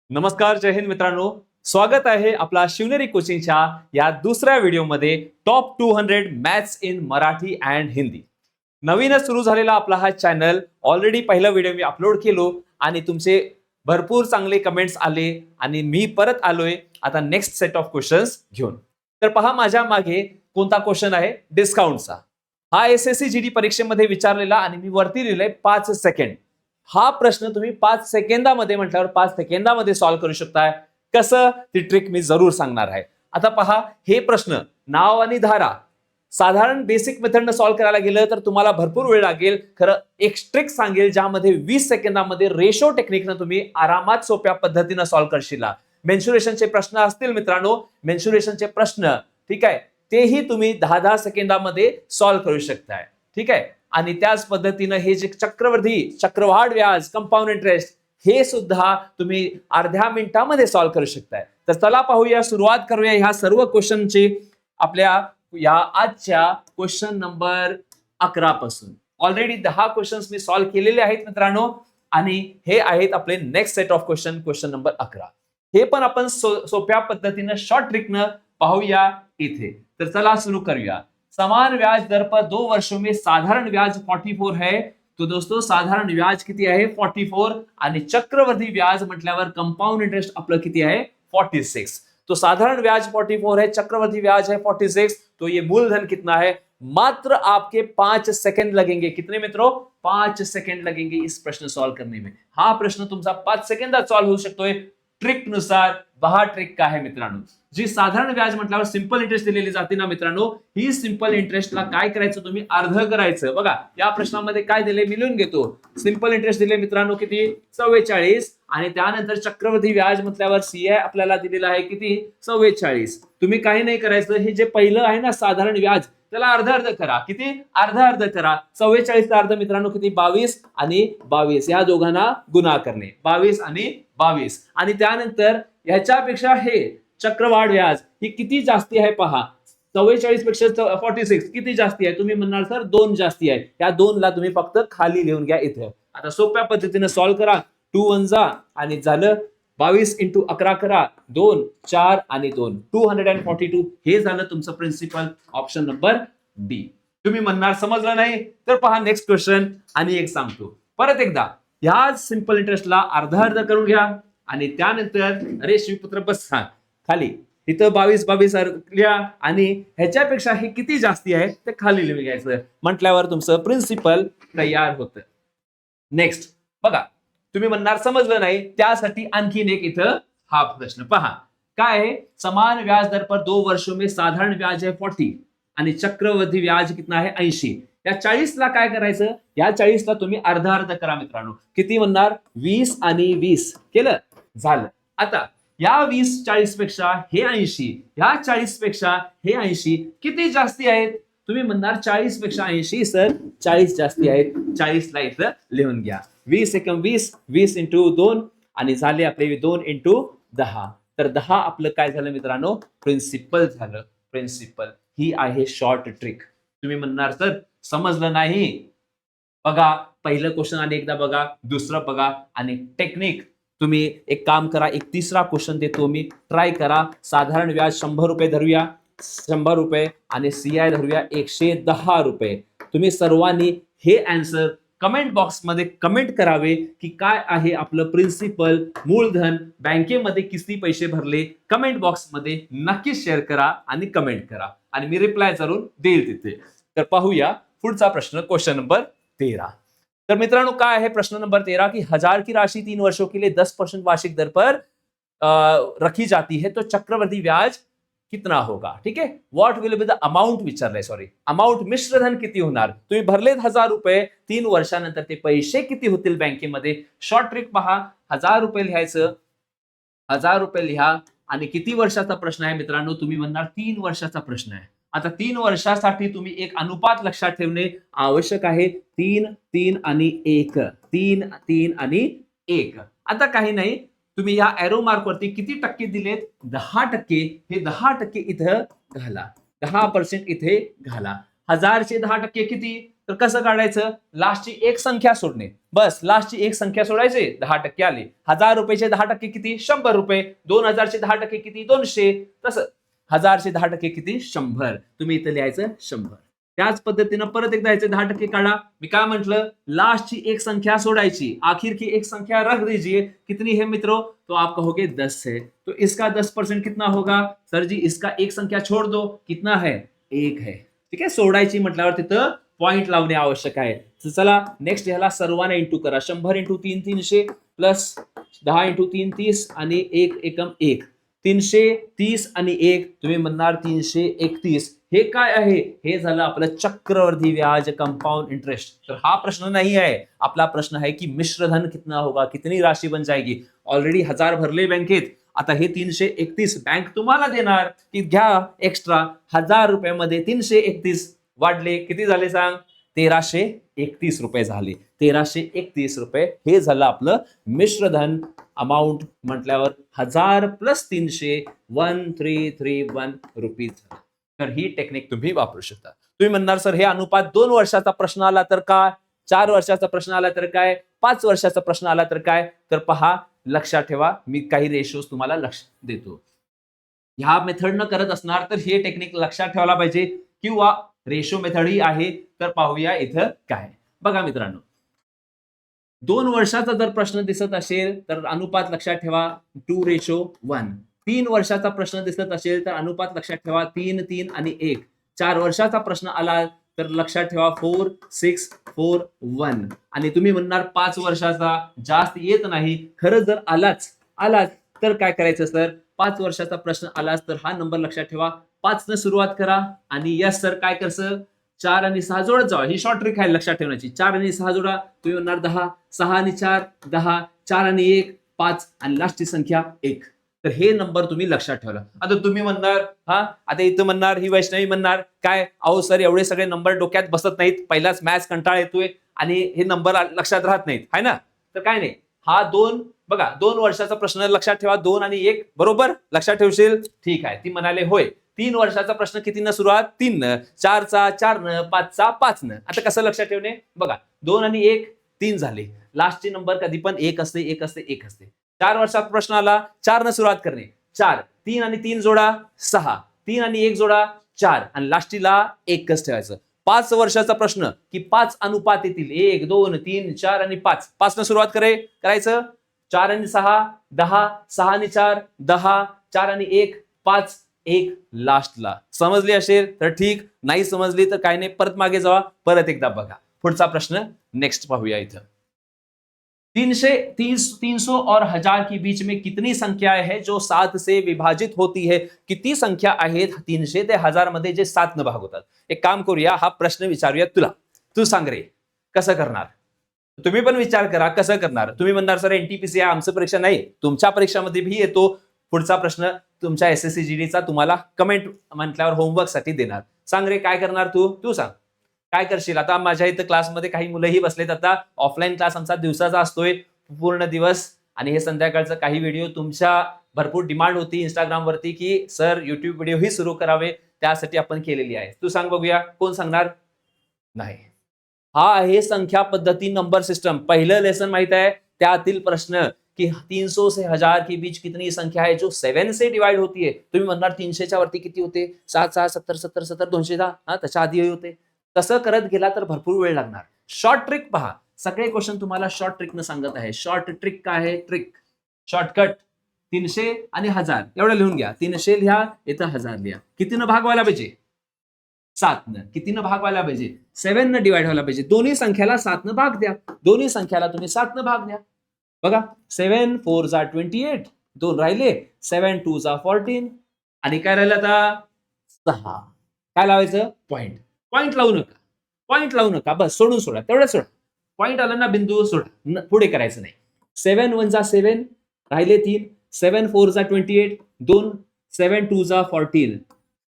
नमस्कार, जय हिंद मित्रांनो. स्वागत आहे आपला शिवनेरी कोचिंगच्या या दुसऱ्या व्हिडिओमध्ये top 200 maths in Marathi and Hindi. नवीनच सुरू झालेला आपला हा चॅनल. ऑलरेडी पहिला व्हिडिओ मी अपलोड केलो आणि तुमचे भरपूर चांगले कमेंट्स आले आणि मी परत आलोय आता नेक्स्ट सेट ऑफ क्वेश्चन्स घेऊन. तर पहा माझ्या मागे कोणता क्वेश्चन आहे, डिस्काउंटचा. हा एसएससी जीडी परीक्षेमध्ये विचारलेला आणि मी वरती लिहिलंय 5 सेकंड. हा प्रश्न तुम्ही 5 सेकंदामध्ये म्हटल्यावर 5 सेकंदामध्ये सॉल्व्ह करू शकताय. कसं, ती ट्रिक मी जरूर सांगणार आहे. आता पहा, हे प्रश्न नाव आणि धारा साधारण बेसिक मेथडनं सॉल्व्ह करायला गेलं तर तुम्हाला भरपूर वेळ लागेल. खरं एक ट्रिक सांगेल ज्यामध्ये 20 सेकंदामध्ये रेशो टेक्निकनं तुम्ही आरामात सोप्या पद्धतीनं सॉल्व्ह करशील. मेन्शुरेशनचे प्रश्न असतील मित्रांनो, मेन्शुरेशनचे प्रश्न, ठीक आहे, तेही तुम्ही 10-10 सेकंदामध्ये सॉल्व्ह करू शकताय. ठीक आहे. आणि त्याच पद्धतीनं हे जे चक्रवाढ व्याज, कंपाऊंड इंटरेस्ट, हे सुद्धा तुम्ही अर्ध्या मिनिटामध्ये सॉल्व्ह करू शकताय. तर चला पाहूया, सुरुवात करूया ह्या सर्व क्वेश्चनची आपल्या या आजच्या क्वेश्चन नंबर 11 पासून. ऑलरेडी 10 क्वेश्चन्स मी सॉल्व्ह केलेले आहेत मित्रांनो आणि हे आहेत आपले next set of question number 11. हे पण आपण सोप्या पद्धतीनं शॉर्ट ट्रिकनं पाहूया इथे. तर चला सुरू करूया. समान ब्याज दर पर 2 वर्षों में साधारण ब्याज 44 है. तो दोस्तों साधारण ब्याज किती आहे 44 आणि चक्रवर्ती ब्याज म्हटल्यावर कंपाउंड इंटरेस्ट आपलं किती आहे 46. तो साधारण ब्याज 44 है, चक्रवर्ती ब्याज है 46. तो ये मूलधन कितना है? मात्र आपके 5 सेकंड लगेंगे. कितने मित्रों? 5 सेकंड लगेंगे इस प्रश्न सॉल्व करने में. हा प्रश्न तुमचा 5 सेकंदात सॉल्व होऊ शकतोय ट्रिक नुसार. पहा ट्रिक काय आहे मित्रांनो. जी साधारण व्याज म्हटल्यावर सिंपल इंटरेस्ट दिलेली जाते ना मित्रांनो, ही सिंपल इंटरेस्टला काय करायचं, तुम्ही अर्ध करायचं. बघा या प्रश्नामध्ये काय दिले मी लिहून घेतो. सिंपल इंटरेस्ट दिले मित्रांनो किती 44 आणि त्यानंतर चक्रवर्ती व्याज म्हटल्यावर सीआय आपल्याला दिलेला आहे किती 44. तुम्ही काही नाही करायचं, हे जे पहिलं आहे ना साधारण व्याज त्याला अर्ध अर्ध करा. किती अर्ध अर्ध करा. 44 चा अर्ध मित्रांनो किती 22 आणि 22 या दोघांना गुणा करणे. 22 आणि 22 आणि त्यानंतर ह्याच्यापेक्षा हे चक्रवाढ व्याज ही किती जास्ती आहे पहा. 44 पेक्षा 46 किती जास्ती आहे? तुम्ही म्हणणार सर 2 जास्ती आहे. या 2 ला तुम्ही फक्त खाली लिहून घ्या इथे. आता सोप्या पद्धतीने सॉल्व्ह करा. 2 1 जा आणि झालं 22 × 11 करा 2 4 आणि 2 242. हे झालं तुमचं प्रिन्सिपल ऑप्शन नंबर डी. तुम्ही म्हणणार समजलं नाही तर पहा नेक्स्ट क्वेश्चन आणि एक सांगतो परत एकदा. ह्या सिंपल इंटरेस्टला अर्ध अर्ध करून घ्या आणि त्यानंतर अरे शिवपुत्र बस खाली इथं 22 लिहा आणि ह्याच्यापेक्षा हे किती जास्ती आहे ते खाली लिहून घ्यायचं. म्हटल्यावर तुमचं प्रिन्सिपल तयार होतं. नेक्स्ट बघा, तुम्ही म्हणणार समजलं नाही, त्यासाठी आणखीन एक इथं हा प्रश्न पहा. काय आहे? समान व्याज दर पर 2 वर्षों में साधारण व्याज है 40 आणि चक्रवर्ती व्याज कितना आहे 80. या 40 ला काय करायचं? या 40 ला तुम्ही अर्ध अर्ध करा मित्रांनो. किती म्हणणार 20 आणि 20 केलं झालं. आता या 20-40 पेक्षा हे 80, या 40 पेक्षा हे 80 किती जास्ती आहेत? तुम्ही म्हणणार 40 पेक्षा 80 सर 40 जास्ती आहेत. 40 ला इथं लिहून घ्या. 20 × 20 20 × 2 आणि झाले आपले 2 × 10. तर 10 आपलं काय झालं मित्रांनो प्रिन्सिपल झालं. प्रिन्सिपल ही आहे शॉर्ट ट्रिक. तुम्ही म्हणणार सर समजलं नाही. बघा पहिलं क्वेश्चन आणि एकदा बघा, दुसरं बघा आणि टेक्निक. तुम्ही एक काम करा, एक तिसरा क्वेश्चन देतो मी, ट्राय करा. साधारण व्याज 100 रुपये धरूया, 100 रुपये आणि सीआय धरूया 110 रुपये. तुम्ही सर्वांनी हे आन्सर कमेंट बॉक्स मध्ये कमेंट करावे की काय आहे आपलं प्रिन्सिपल, मूलधन, बँकेमध्ये किती पैसे भरले. कमेंट बॉक्स मध्ये नक्की शेअर करा आणि कमेंट करा आणि मी रिप्लाय जरूर देईल तिथे. तर पाहूया पुढचा प्रश्न, क्वेश्चन नंबर 13. तर मित्रांनो काय आहे प्रश्न नंबर 13 की 1000 की राशि 3 वर्षों के लिए 10% वार्षिक दर पर रखी जाती है तो चक्रवर्ती ब्याज कितना होगा. ठीक आहे. What will be the amount विचारलंय, सॉरी अमाउंट, मिश्रधन किती होणार. तुम्ही भरलेत 1000 रुपये, 3 वर्षानंतर ते पैसे किती होतील बँकेमध्ये. शॉर्ट ट्रिक पहा. 1000 रुपये लिहायचं, 1000 रुपये लिहा आणि किती वर्षाचा प्रश्न आहे मित्रांनो. तुम्ही म्हणणार 3 वर्षाचा प्रश्न आहे. आता 3 वर्षासाठी तुम्ही एक अनुपात लक्षात ठेवणे आवश्यक आहे. 3 3 आणि 1 3 3 आणि 1. आता काही नाही, तुम्ही या एरो मार्क वरती किती टक्के दिलेत 10%. हे 10% इथं घाला, 10% इथे घाला 1000चे 10% किती? तर कसं काढायचं? लास्टची एक संख्या सोडणे, बस लास्टची एक संख्या सोडायची, 10% आले. 1000 रुपयाचे 10% किती? 100 रुपये. 2000चे 10% किती? 200. तसं 1000चे 10% किती? 100. तुम्ही इथं लिहायचं 100. त्याच पद्धतीनं परत एकदा याचे 10% काढा. मी काय म्हंटल? लास्टची एक संख्या सोडायची, आखिर की एक संख्या रख दीजिए. कितनी है मित्रों? तो आप कहोगे 10 है. तो इसका 10% कितना होगा? सर जी इसका एक संख्या छोड़ दो, कितना है? 1 है. ठीक आहे, सोडायची म्हटल्यावर तिथं पॉइंट लावणे आवश्यक आहे. तर चला नेक्स्ट ह्याला सर्वांना इंटू करा. 100 इंटू 3 300 प्लस 10 इंटू 3 30 आणि 1 एकम 1. 330 आणि 1 तुम्ही म्हणणार 331. हे काय आहे? हे झालं आपलं चक्रवर्ती व्याज, कंपाउंड इंटरेस्ट. तर हा प्रश्न नाही आहे. आपला प्रश्न आहे की मिश्रधन कितना होगा, कितनी राशि बन जाएगी. ऑलरेडी 1000 भरले बँकेत, आता हे 331 बँक तुम्हाला देणार की घ्या एक्स्ट्रा. 1000 रुपयामध्ये 331 वाढले, किती झाले सांग? 1331 रुपये झाले. 1331 रुपये हे झालं आपलं मिश्रधन. अमाऊंट म्हटल्यावर 1000 प्लस 300 1331 रुपीज. तर ही टेक्निक तुम्ही वापरू शकता. तुम्ही म्हणणार सर हे अनुपात 2 वर्षाचा प्रश्न आला तर काय, 4 वर्षाचा प्रश्न आला तर काय, 5 वर्षाचा प्रश्न आला तर काय? तर पहा, लक्षात ठेवा, मी काही रेशोज तुम्हाला लक्ष देतो. ह्या मेथडनं करत असणार तर हे टेक्निक लक्षात ठेवायला पाहिजे, किंवा रेशो मेथड ही आहे. तर पाहूया इथं काय. बघा मित्रांनो, 2 वर्षाचा जर प्रश्न दिसत असेल तर अनुपात लक्षात ठेवा 2:1. 3 वर्षाचा प्रश्न दिसत असेल तर अनुपात लक्षात ठेवा 3 3 आणि 1. 4 वर्षाचा प्रश्न आला तर लक्षात ठेवा 4 6 4 1. आणि तुम्ही म्हणणार 5 वर्षाचा जास्त येत नाही. खरं जर आलाच तर काय करायचं सर? 5 वर्षाचा प्रश्न आलाच तर हा नंबर लक्षात ठेवा, 5 न सुरुवात करा. आणि यस सर काय करसं? 4 आणि 6 जोडत जावा. ही शॉर्ट ट्रिक आहे लक्षात ठेवण्याची. 4 आणि 6 जोडा, तुम्ही म्हणणार 10. 6 आणि 4 10. 4 आणि 1 5 आणि लास्टची संख्या 1. तर हे नंबर तुम्ही लक्षात ठेवला. आता तुम्ही म्हणणार आता इथं म्हणणार ही वैष्णवी म्हणणार काय, अहो सर एवढे सगळे नंबर डोक्यात बसत नाहीत, पहिलाच मॅथ्स कंटाळ येतोय आणि हे नंबर लक्षात राहत नाहीत, है ना? तर काय नाही, हा 2 बघा 2 वर्षाचा प्रश्न लक्षात ठेवा, 2 आणि 1 बरोबर लक्षात ठेवशील? ठीक आहे. ती म्हणाले होय. 3 वर्षाचा प्रश्न कितीनं सुरुवात? 3 न. 4चा 4 न. 5चा 5 न. आता कसं लक्षात ठेवणे? बघा 2 आणि 1 3 झाले. लास्टचे नंबर कधी पण 1 असते 1 असते 1 असते. 4 वर्षाचा प्रश्न आला, 4 न सुरुवात करणे. 4 3 आणि 3 जोडा 6. 3 आणि 1 जोडा 4 आणि लास्टीला 1च ठेवायचं. 5 वर्षाचा प्रश्न की 5 अनुपात येतील 1 2 3 4 आणि 5. 5 न सुरुवात करायचं. 4 आणि 6 10. 6 आणि 4 10. 4 आणि 1 5 1 लास्टला. समजली असेल तर ठीक, नाही समजली तर काय नाही, परत मागे जावा, परत एकदा बघा. पुढचा प्रश्न नेक्स्ट पाहूया. इथं 300 और 1000 के बीच में कितनी संख्याएं हैं जो 7 से विभाजित होती है? किती संख्या आहेत 300 ते 1000 मध्ये जे 7 न भाग होतात? एक काम करूया, हा प्रश्न विचारूया तुला. तू सांग रे कसं करणार. तुम्ही पण विचार करा कसं करणार. तुम्ही म्हणणार सर एनटीपीसी आहे, आमचं परीक्षा नाही, तुमच्या परीक्षामध्ये भी येतो. पुढचा प्रश्न तुमच्या एसएससी जीडीचा तुम्हाला कमेंट म्हटल्यावर होमवर्क साठी देणार. सांग रे काय करणार तू सांग काय करशील. आता माझ्या इथं क्लासमध्ये काही मुलंही बसलेत. आता ऑफलाईन क्लास आमचा दिवसाचा असतोय पूर्ण दिवस, आणि हे संध्याकाळचं काही व्हिडिओ तुमच्या भरपूर डिमांड होती इंस्टाग्राम वरती की सर युट्यूब व्हिडिओ ही सुरू करावे, त्यासाठी आपण केलेली आहे. तू सांग बघूया कोण सांगणार. नाही, हा आहे संख्या पद्धती नंबर सिस्टम. पहिलं लेसन माहित आहे, त्यातील प्रश्न कि 300 से 1000 के बीच कितनी संख्या है जो 7 से डिवाइड होती है. तुम्ही म्हणणार 300च्या वरती किती होते? 7 6 70 70 70 210. त्याच्या आधी होते. तसं करत गेला तर भरपूर वेळ लागणार. शॉर्ट ट्रिक पहा, सगळे क्वेश्चन तुम्हाला शॉर्ट ट्रिकनं सांगत आहे. शॉर्ट ट्रिक काय आहे? ट्रिक शॉर्टकट 300 आणि 1000 एवढं लिहून घ्या. 300 लिहा, इथं 1000 लिहा. कितीनं भाग व्हायला पाहिजे? 7 न. कितीनं भाग व्हायला पाहिजे? 7 न डिवाइड व्हायला पाहिजे. दोन्ही संख्याला 7 न भाग द्या. दोन्ही संख्याला तुम्ही 7 न भाग द्या. बघा 7 4 जा 28, 2 राहिले, 7 2 जा 14 आणि काय राहिलं आता 6. काय लावायचं? पॉइंट लावू नका बस, सोडा तेवढं सोडा. पॉइंट आला ना बिंदू सोडा, पुढे करायचं नाही. 7 1 जा 7 राहिले 3, 7 4 जा 28 2, 7 2 जा 14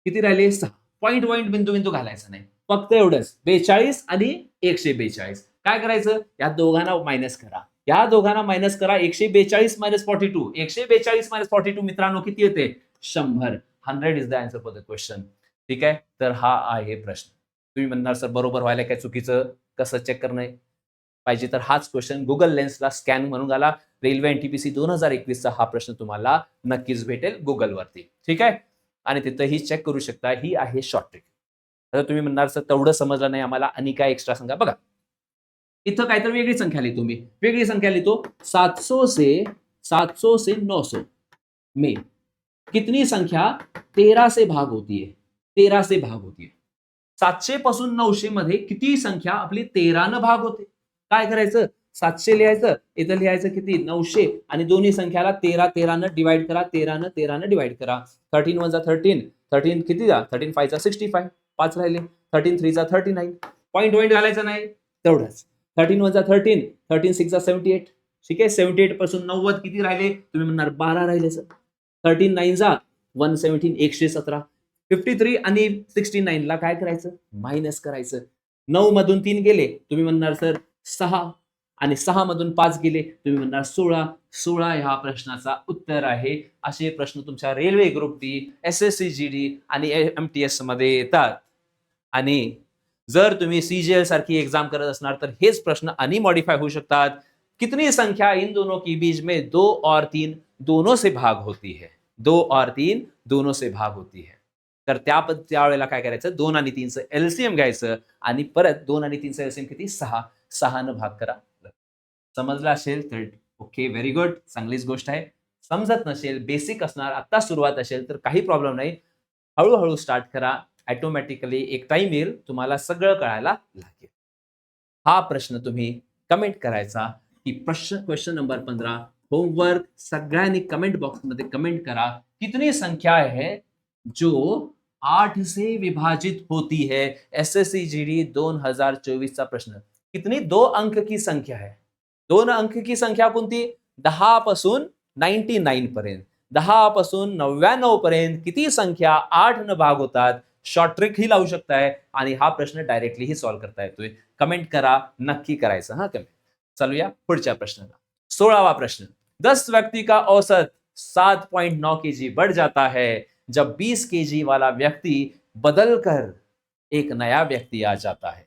किती राहिले 6. पॉइंट बिंदू घालायचं नाही, फक्त एवढंच 42 आणि 142. काय करायचं? या दोघांना मायनस करा. 142 मायनस 42. 142 मायनस 42 मित्रांनो किती येते? 100. 100 is the answer for the question. ठीक आहे, तर हा आहे प्रश्न. तुम्ही म्हणणार सर बरोबर व्हायला काय चुकीचं कसं चेक करणं पाहिजे, तर हाच क्वेश्चन गुगल लेन्सला स्कॅन म्हणून घाला. रेल्वे एनटीपीसी 2021चा हा प्रश्न तुम्हाला नक्कीच भेटेल गुगलवरती. ठीक आहे, आणि तिथंही चेक करू शकता. ही आहे शॉर्ट ट्रिक. आता तुम्ही म्हणणार सर तेवढं समजलं नाही आम्हाला, आणि काय एक्स्ट्रा सांगा. बघा इथं काहीतरी वेगळी संख्या लिहितो मी, वेगळी संख्या लिहितो. 700 से 900 में कितनी संख्या 13 से भाग होती है? 13 से भाग होती है. 700 पासून 900 मध्ये किती संख्या आपली 13 न भाग होते? काय करायचं? 700 लिहायचं, इथं लिहायचं किती 900, आणि दोन्ही संख्याला 13 न डिवाइड करा, 13 न डिवाइड करा. 13 1 जा 13, 13 किती जा 13 5 जा 65, 5 राहिले. 13 3 जा 39, पॉइंट घालायचं नाही तेवढंच. 13 1 जा 13, 13 6 जा 78. ठीक आहे, 78 पासून 90 किती राहिले? तुम्ही म्हणणार 12 राहिले सर. 13 9 जा 117, 117. 53 आणि 69 ला काय करायचं? मायनस करायचं. 9 मधून 3 गेले, तुम्ही म्हणणार सर 6, आणि 6 मधून 5 गेले, तुम्ही म्हणणार 16. 16 ह्या प्रश्नाचा उत्तर आहे. असे प्रश्न तुमच्या railway group D, SSC GD आणि MTS मध्ये येतात. आणि जर तुम्ही CGL सारखी एग्जाम करत असणार तर हेच प्रश्न आणि मॉडिफाय होऊ शकतात. कितनी संख्या इन दोनों के बीच में 2 और 3 दोनों से भाग होती है? 2 और 3 दोनों से भाग होती है. तर त्यावेळेला काय करायचं? 2 आणि 3चं LCM घ्यायचं, आणि परत 2 आणि 3चं LCM किती? 6. 6 न भाग करा. समजलं असेल तर ओके, व्हेरी गुड, चांगलीच गोष्ट आहे. समजत नसेल, बेसिक असणार, आता सुरुवात असेल तर काही प्रॉब्लेम नाही. हळूहळू स्टार्ट करा. ऑटोमॅटिकली एक टाइम येईल तुम्हाला सगळं कळायला लागेल. हा प्रश्न तुम्ही कमेंट करायचा की क्वेश्चन नंबर 15 होमवर्क सगळ्यांनी कमेंट बॉक्स मध्ये कमेंट करा. कितनी संख्या है जो 8 से विभाजित होती है? SSC GD 2024 चा प्रश्न. कितनी 2 अंक की संख्या है? 2 अंक की संख्या कोणती? 10 पासून 99 पर्यंत. 10 पासून 99 पर्यंत किती संख्या 8 न भाग होतात? शॉर्ट ट्रिक ही लावू शकताय, आणि हा प्रश्न डायरेक्टली ही सॉल्व्ह करता येतोय. कमेंट करा, नक्की करायचं हा कमेंट. चलूया पुढच्या प्रश्नाला. 16वा प्रश्न. 10 व्यक्ति का औसत 7.9 kg बढ़ जाता है जब 20 kg वाला व्यक्ति बदलकर एक नया व्यक्ति आ जाता है.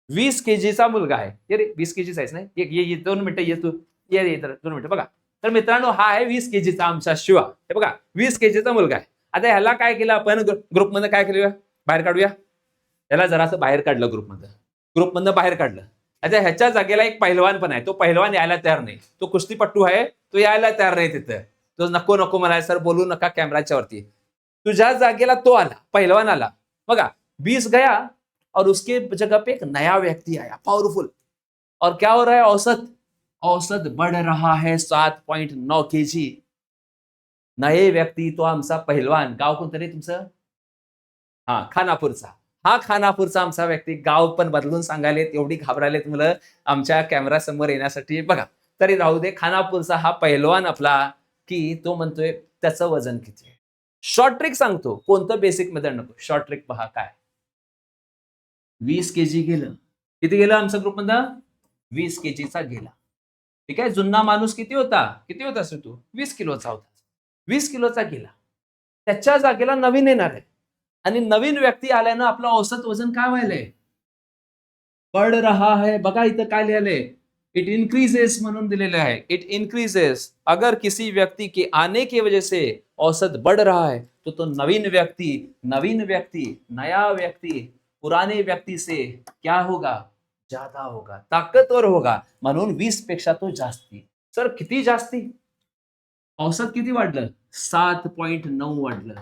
20 kg चा मुलगा आहे. ये रे 20 kg साईज नाही, ये 2 मिनिटं ये तू, ये 2 मिनिटं. बघा तर मित्रांनो, हा आहे 20 kg चा आमचा शिवा. हे बघा 20 kg चा मुलगा आहे. आता ह्याला काय केलं आपण? ग्रुपमध्ये काय केलं? बाहेर काढूया. याला जरासं बाहेर काढलं, ग्रुपमधनं बाहेर काढलं. आता ह्याच्या जागेला एक पहिलवान पण आहे. तो पहिलवान यायला तयार नाही. तो कुस्तीपट्टू आहे, तो यायला तयार नाही तिथं. तो नको नको म्हणाय, सर बोलू नका कॅमेराच्या वरती. तुझ्या जागेला तो आला, पहिलवान आला. बघा 20 गया और उसके जगह पे एक नया व्यक्ति आया, पावरफुल. और क्या हो रहा है? औसत बढ़ रहा है 7.9 kg. नये व्यक्ती तो आमचा पहिलवान. गाव कोणतं रे तुमचं? हा, खानापूरचा. हा खानापूरचा आमचा व्यक्ती. गाव पण बदलून सांगायलेत, एवढी घाबरायलेत मुलं आमच्या कॅमेरा समोर येण्यासाठी. बघा तरी राहू दे. खानापूरचा हा पहिलवान आपला, की तो म्हणतोय त्याचं वजन किती आहे. शॉर्ट ट्रिक सांगतो, कोणतं बेसिक मेथड नको. शॉर्ट ट्रिक पहा काय. 20 kg गेलं. किती गेलं आमच्या ग्रुपमधनं? 20 kg चा गेला. ठीक आहे. जुना माणूस किती होता सर तू? 20 किलोचा होता. 20 किलोचा गेला. त्याच्या जागेला नवीन येणार आहे, आणि नवीन व्यक्ती आल्यानं आपलं औसत वजन काय व्हायलंय? बढ़ रहा है. बघा इथं काय लिहिलंय? इट इंक्रीजेस म्हणून दिलेलं आहे. It increases. अगर किसी व्यक्ति के आने की वजह से औसत बढ़ रहा है तो नवीन व्यक्ति, नया व्यक्ति पुराने व्यक्ति से क्या होगा? ज्यादा होगा, ताकतवर होगा. म्हणून 20 पेक्षा तो जास्ती. सर किती जास्ती? औसत किती वाढलं? 7.9 वाढलं.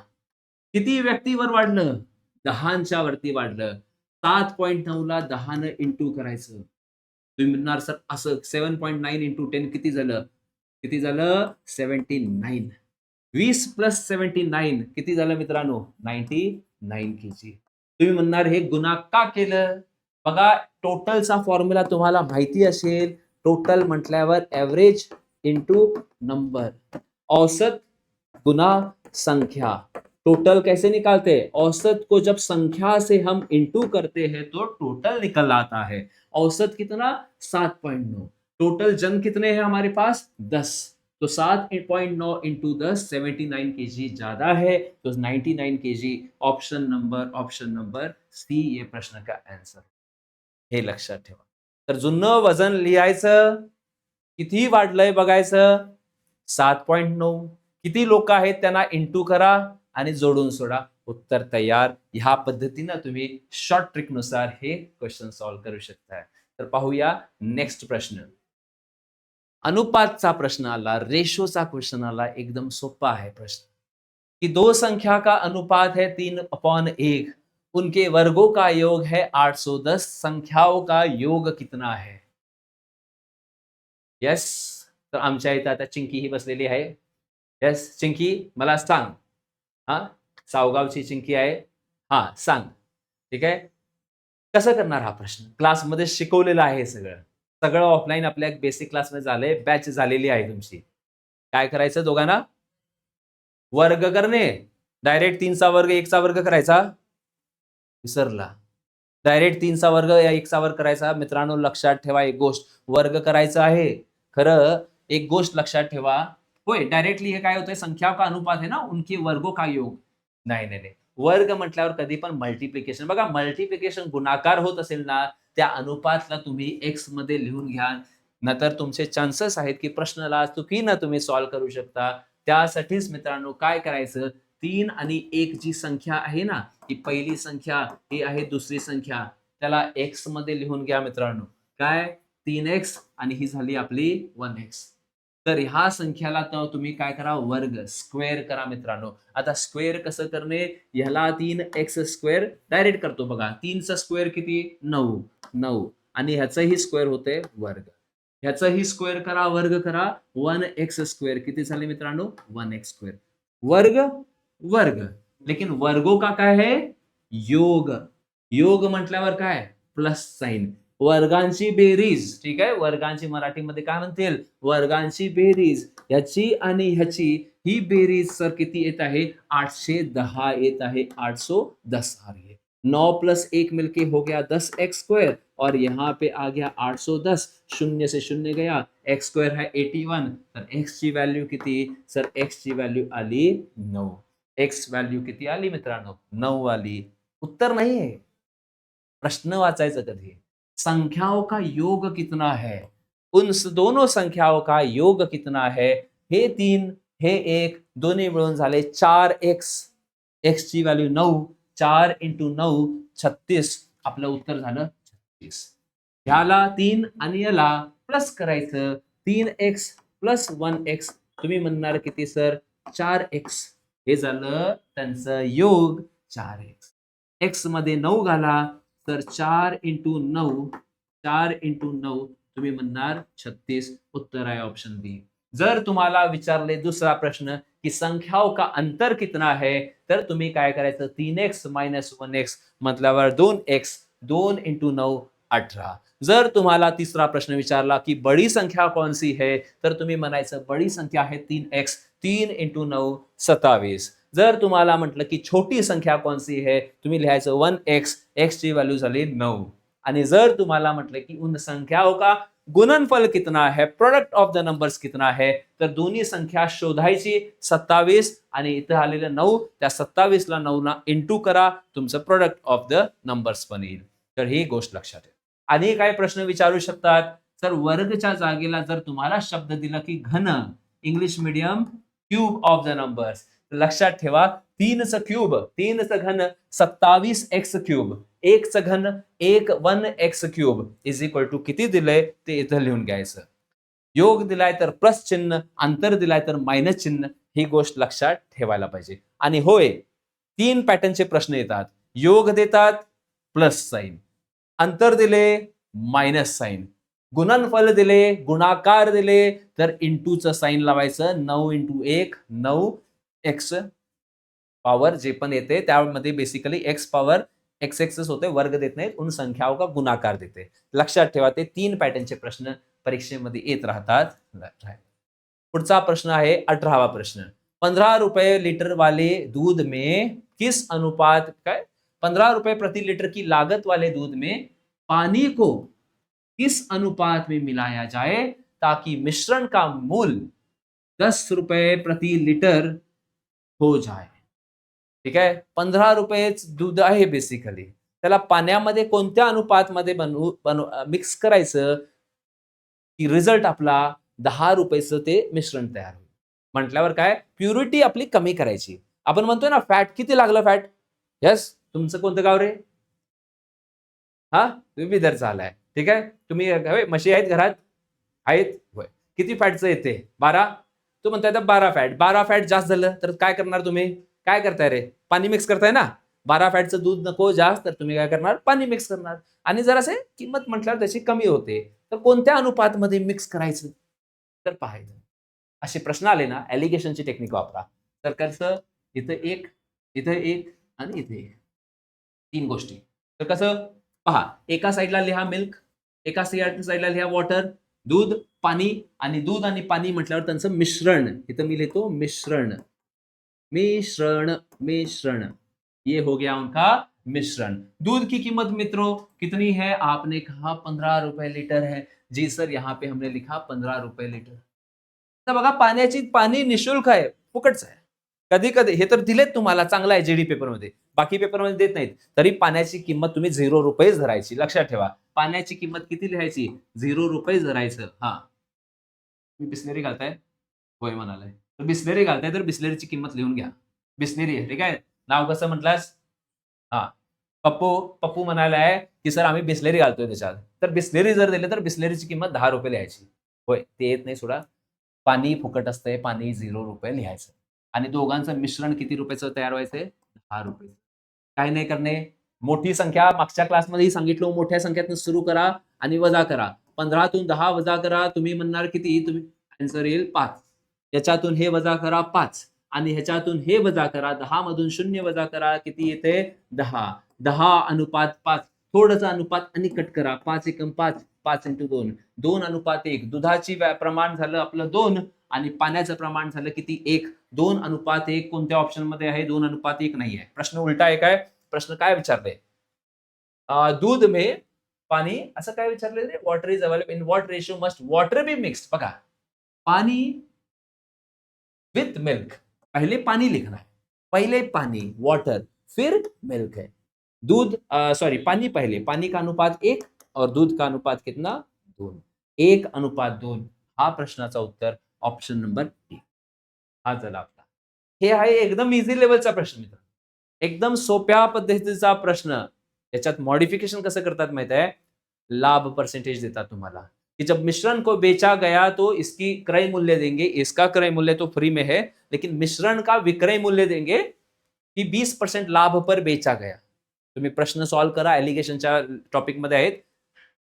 किती व्यक्तीवर वाढलं? 10च्या वरती वाढलं. 7.9 ला 10 न इंटू करायचं. तुम्ही म्हणणार सर असं 7.9 इंटू 10 किती झालं? 79. 20 प्लस 79 किती झालं मित्रांनो? 99 kg. तुम्ही म्हणणार हे गुन्हा का केलं? बघा टोटलचा फॉर्म्युला तुम्हाला माहिती असेल. टोटल म्हटल्यावर एव्हरेज इंटू नंबर. औसत गुना संख्या. टोटल कैसे निकालते हैं? औसत को जब संख्या से हम इंटू करते हैं तो टोटल निकल आता है. औसत कितना? 7.9. टोटल जन कितने हैं हमारे पास? 10. तो 7.9 इंटू 10 79 kg ज्यादा है, तो 99 kg ऑप्शन नंबर सी ये प्रश्न का आंसर. हे लक्षात ठेवा. तर जुनं वजन लिहायचं, किती वाढलंय बघायचं, 7.9. किती लोक आहेत त्यांना इंटू करा आणि जोडून सोडा, उत्तर तयार. ह्या पद्धतीनं तुम्ही शॉर्ट ट्रिक नुसार हे क्वेश्चन सॉल्व्ह करू शकता. तर पाहूया नेक्स्ट प्रश्न. अनुपातचा प्रश्न आला, रेशोचा क्वेश्चन आला. एकदम सोपा आहे प्रश्न कि दो संख्या का अनुपात है 3/1, उनके वर्गों का योग है 810, संख्याओं का योग कितना है. यस, तर आमच्या इथं आता चिंकी ही बसलेली आहे. यस चिंकी, मला सांग. हा, सावगावची चिंकी आहे. हा सांग. ठीक आहे, कसं करणार हा प्रश्न. क्लासमध्ये शिकवलेलं आहे सगळं. सगळं ऑफलाईन आपल्या बेसिक क्लासमध्ये झालंय, बॅच झालेली आहे तुमची. काय करायचं दोघांना, वर्ग करणे. डायरेक्ट 3चा वर्ग 1चा वर्ग करायचा, विसरला. डायरेक्ट 3चा वर्ग या 1चा वर्ग करायचा. मित्रांनो लक्षात ठेवा एक गोष्ट, वर्ग करायचं आहे. खरं एक गोष्ट लक्षात ठेवा, होय डायरेक्टली हे काय होतंय, संख्या का अनुपात है ना, उनके वर्गों का योग. नाही नाही नाही, वर्ग म्हटल्यावर कधी पण मल्टिप्लिकेशन. बघा मल्टिप्लिकेशन गुणाकार होत असेल ना, त्या अनुपातला तुम्ही एक्स मध्ये लिहून घ्या, नाहीतर तुमचे चान्सेस आहेत की प्रश्नाला चुकीनं तुम्ही सॉल्व्ह करू शकता. त्यासाठीच मित्रांनो काय करायचं, 3 आणि 1 जी संख्या आहे ना, ही पहिली संख्या, ही आहे दुसरी संख्या, त्याला एक्स मध्ये लिहून घ्या मित्रांनो. काय, 3x आणि ही झाली आपली 1x. तर ह्या संख्याला तर तुम्ही काय करा, वर्ग स्क्वेअर करा मित्रांनो. आता स्क्वेअर कसं करणे, ह्याला 3x स्क्वेअर डायरेक्ट करतो बघा. 3चा स्क्वेअर किती, 9 आणि ह्याचंही स्क्वेअर होते वर्ग. ह्याचंही स्क्वेअर करा, वर्ग करा. 1x स्क्वेअर किती झाले मित्रांनो, 1x स्क्वेअर. वर्ग वर्ग, लेकिन वर्गों का काय है, योग. योग म्हटल्यावर काय, प्लस साइन. वर्गांची बेरीज. ठीक आहे, वर्गांची मराठीमध्ये काय म्हणतील, वर्गांची बेरीज. ह्याची आणि ह्याची ही बेरीज सर किती येत आहे, 810 येत आहे. 810 आ रही है. 9 + 1 मिलके हो गया 10x स्क्वायर, और यहाँ पे आ गया 810. शून्य से शून्य गया, x स्क्वायर है 81. तर x ची व्हॅल्यू किती, सर x ची व्हॅल्यू आली 9. x व्हॅल्यू किती आली मित्रांनो, 9 आली. उत्तर नाही आहे, प्रश्न वाचायचं कधी. संख्याओं का योग कितना है, उन दोनों संख्याओं का योग कितना है. हे 3 हे 1 दोन्ही मिळून झाले 4x. x ची व्हॅल्यू 9, 4 × 9 36. आपलं उत्तर झालं 36. ह्याला 3 आणि याला प्लस करायचं, 3x + 1x. तुम्ही म्हणणार किती सर, 4x. हे झालं त्यांचं योग 4x. x मध्ये 9 घाला, तर 4 × 9, 4 × 9 तुम्ही म्हणणार 36. उत्तर आहे ऑप्शन बी. जर तुम्हाला विचारले दुसरा प्रश्न की संख्याओं का अंतर कितना है, तर तुम्ही काय करायचं, 3x - 1x म्हटल्यावर 2x. 2 × 9 18. जर तुम्हाला तिसरा प्रश्न विचारला की बड़ी संख्या कौन सी है, तर तुम्ही म्हणायचं बड़ी संख्या आहे 3x. 3 × 9 27. जर तुम्हाला म्हटलं की छोटी संख्या कौन सी है, तुम्ही लिहायचं 1x. x ची व्हॅल्यू झाली 9. आणि जर तुम्हाला म्हटलं की उन संख्याओं का गुणनफल कितना है, प्रोडक्ट ऑफ द नंबर्स कितना है, तर दोन्ही संख्या शोधायची. 27 आणि इथं आलेलं 9, त्या 27 ला 9 ना इंटू करा, तुमचं प्रोडक्ट ऑफ द नंबर्स बनेल. तर ही गोष्ट लक्षात ठेवा. आणि काय प्रश्न विचारू शकतात, सर वर्गच्या जागेला जर तुम्हाला शब्द दिला की घन, English medium, cube of the numbers. लक्षात ठेवा, 3चं क्यूब, 3चं घन 27x क्यूब, 1चं घन 1x cube is equal to किती दिलंय ते इथं लिहून घ्यायचं. योग दिलाय तर प्लस चिन्ह, अंतर दिलाय तर मायनस चिन्ह. ही गोष्ट लक्षात ठेवायला पाहिजे. आणि होय 3 पॅटर्नचे प्रश्न येतात. योग देतात, प्लस साइन. अंतर दिले, मायनस साइन. गुणनफल दिले, गुणाकार दिले, तर इंटूचं साइन लावायचं. 9 × 1 9x पॉवर जे पण येते त्यामध्ये बेसिकली x पॉवर x होते, वर्ग देत नाहीत. उन संख्याओं का गुणाकार देते. लक्षात ठेवा, ते 3 पॅटर्नचे प्रश्न परीक्षेमध्ये येत राहतात. पुढचा प्रश्न आहे 18वा प्रश्न. 15 रुपए लीटर वाले दूध में किस अनुपात, काय 15 रुपए प्रति लीटर की लागत वाले दूध में पानी को किस अनुपात में मिलाया जाए ताकि मिश्रण का मूल ₹10 प्रति लिटर हो जाए. ठीक आहे, 15 रुपयेच दूध आहे बेसिकली. त्याला पाण्यामध्ये कोणत्या अनुपातमध्ये मिक्स करायचं की रिझल्ट आपला ₹10 ते मिश्रण तयार होईल. म्हटल्यावर काय प्युरिटी आपली कमी करायची. आपण म्हणतोय ना फॅट किती लागलं फॅट? येस, तुमचं कोणतं गाव रे? हा, तुम्ही बिदरचा आलाय. ठीक आहे, तुम्ही म्हशी आहेत घरात? आहेत होय. किती फॅटचं येते? 12. तो म्हणताय 12 फॅट. 12 फॅट जास्त झालं तर काय करणार तुम्ही? काय करताय रे? पाणी मिक्स करताय ना. 12 फॅटचं दूध नको जास्त तर तुम्ही काय करणार? पाणी मिक्स करणार. आणि जर असे किंमत म्हटल्यावर त्याची कमी होते. तर कोणत्या अनुपातमध्ये मिक्स करायचं? तर पाहायचं. असे प्रश्न आले ना, ॲलिगेशनची टेक्निक वापरा. तर कसं इथं 1, इथं 1 आणि इथे 1. 3 गोष्टी. तर कसं? पहा, एका साइडला लिहा मिल्क, एका साइडला लिहा वॉटर, दूध, पाणी आणि दूध आणि पाणी म्हटल्यावर त्यांचं मिश्रण. इथं मी लिहितो मिश्रण. मिश्रण, मिश्रण. ये हो गया उनका मिश्रण. दूध की कीमत मित्रों कितनी है? आपने कहा 15 रुपए लीटर है. जी सर, यहाँ पे हमने लिखा 15 रुपए लीटर. तर बघा पाणी निशुल्क आहे, फुकटच आहे. कधी कधी हे तर दिलेत तुम्हाला, चांगलं आहे जीडी पेपरमध्ये. बाकी पेपरमध्ये देत नाहीत. तरी पाण्याची किंमत तुम्ही ₹0 धरायची. लक्षात ठेवा. पाण्याची किंमत किती लिहायची? ₹0 धरायचं. हा, तुम्ही बिस्लेरी घालताय? होय म्हणालाय. तर बिस्लेरी घालताय तर बिस्लेरीची किंमत लिहून घ्या. बिस्लेरी आहे, ठीक आहे. नाव कसं म्हटलास? हा, पप्पू. पप्पू म्हणालाय की सर आम्ही बिस्लेरी घालतोय त्याच्यात. तर बिस्लेरी जर दिलं तर बिस्लेरीची किंमत ₹10 लिहायची. होय, ते येत नाही सोडा. पाणी फुकट असतंय, पाणी ₹0 लिहायचं. आणि दोघांचं मिश्रण किती रुपयाचं तयार व्हायचंय? ₹10. काही नाही करणे. मोठी संख्या मागच्या क्लासमध्येही सांगितलं, मोठ्या संख्येतून सुरू करा आणि वजा करा. 15 तून 10 वजा करा. तुम्ही म्हणणार किती? तुम्ही आन्सर येईल 5. याच्यातून हे वजा करा 5 आणि ह्याच्यातून हे वजा करा. 10 मधून 0 वजा करा. किती येते? 10. 10:5. थोडंसं अनुपात आणि कट करा. 5 एकम 5, 5 × 2, 2:1. दुधाची प्रमाण झालं आपलं 2 आणि पाण्याचं प्रमाण झालं किती? 1. 2:1 कोणत्या ऑप्शन मध्ये आहे? 2:1 नाही आहे. प्रश्न उलटा आहे काय? प्रश्न काय विचारले? दूध में पाणी असं काय विचारले रे? Water is available in what ratio must water be mixed. बघा, पाणी विथ मिल्क. पहले पानी लिखना है. पहले पानी वॉटर, फिर मिल्क है. दूध सॉरी पानी पहले. पानी का अनुपात 1 और दूध का अनुपात कितना? 2. 1:2. हा प्रश्नाचा उत्तर ऑप्शन नंबर डी. हा झाला आपला. हे आहे एकदम इझी लेवलचा प्रश्न मित्र. एकदम सोप्या पद्धतीचा प्रश्न. याच्यात मॉडिफिकेशन कसं करतात माहित आहे? लाभ परसेंटेज देतात तुम्हाला कि जब मिश्रण को बेचा गया तो इसकी क्रय मूल्य देंगे, इसका क्रय मूल्य तो फ्री में है, लेकिन मिश्रण का विक्रय मूल्य देंगे कि 20% लाभ पर बेचा गया. तुम्ही प्रश्न सॉल्व करा, एलिगेशनच्या टॉपिक मध्ये आहेत.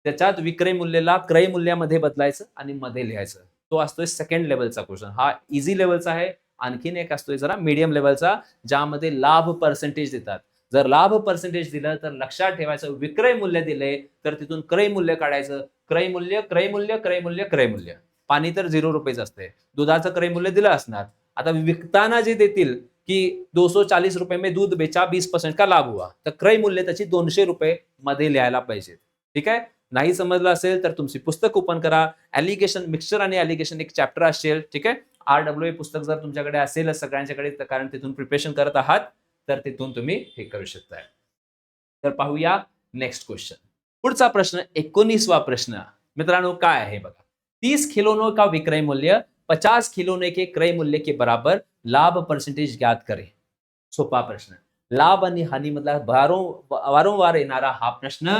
त्याच्यात विक्रय मूल्याला क्रय मूल्यामध्ये बदलायचं आणि मध्ये लिहायचं. तो असतोय सेकंड लेवलचा क्वेश्चन. हा इझी लेवलचा आहे. आणखीन एक असतोय जरा मीडियम लेवलचा, ज्यामध्ये लाभ पर्सेंटेज देतात. जर लाभ पर्सेंटेज दिलं तर लक्षात ठेवायचं, विक्रय मूल्य दिले तर तिथून क्रय मूल्य काढायचं. क्रय मूल्य, क्रय मूल्य, क्रय मूल्य, क्रय मूल्य. पाणी तर ₹0 असते. दुधाचं क्रय मूल्य दिलं असणार. आता विकताना जे देतील की ₹240 में दूध बेचा, 20% का लाभ हुआ, तर क्रय मूल्य त्याची ₹200 मध्ये लिहायला पाहिजे. ठीक आहे. नाही समजलं असेल तर तुमची पुस्तक ओपन करा. ॲलिगेशन, मिक्सचर आणि ॲलिगेशन एक चॅप्टर असेल. ठीक आहे. RWA पुस्तक जर तुमच्याकडे असेल सगळ्यांच्याकडे, कारण तिथून प्रिपरेशन करत आहात, तर तिथून तुम्ही हे करू शकता. तर पाहूया नेक्स्ट क्वेश्चन. पुढचा प्रश्न 19वा प्रश्न मित्रांनो काय आहे बघा. 30 खिलौनों का विक्रय मूल्य 50 खिलौने के क्रय मूल्य के बराबर, लाभ परसेंटेज ज्ञात करें. सोपा प्रश्न. लाभ आणि हानी मधला वारंवार येणारा हा प्रश्न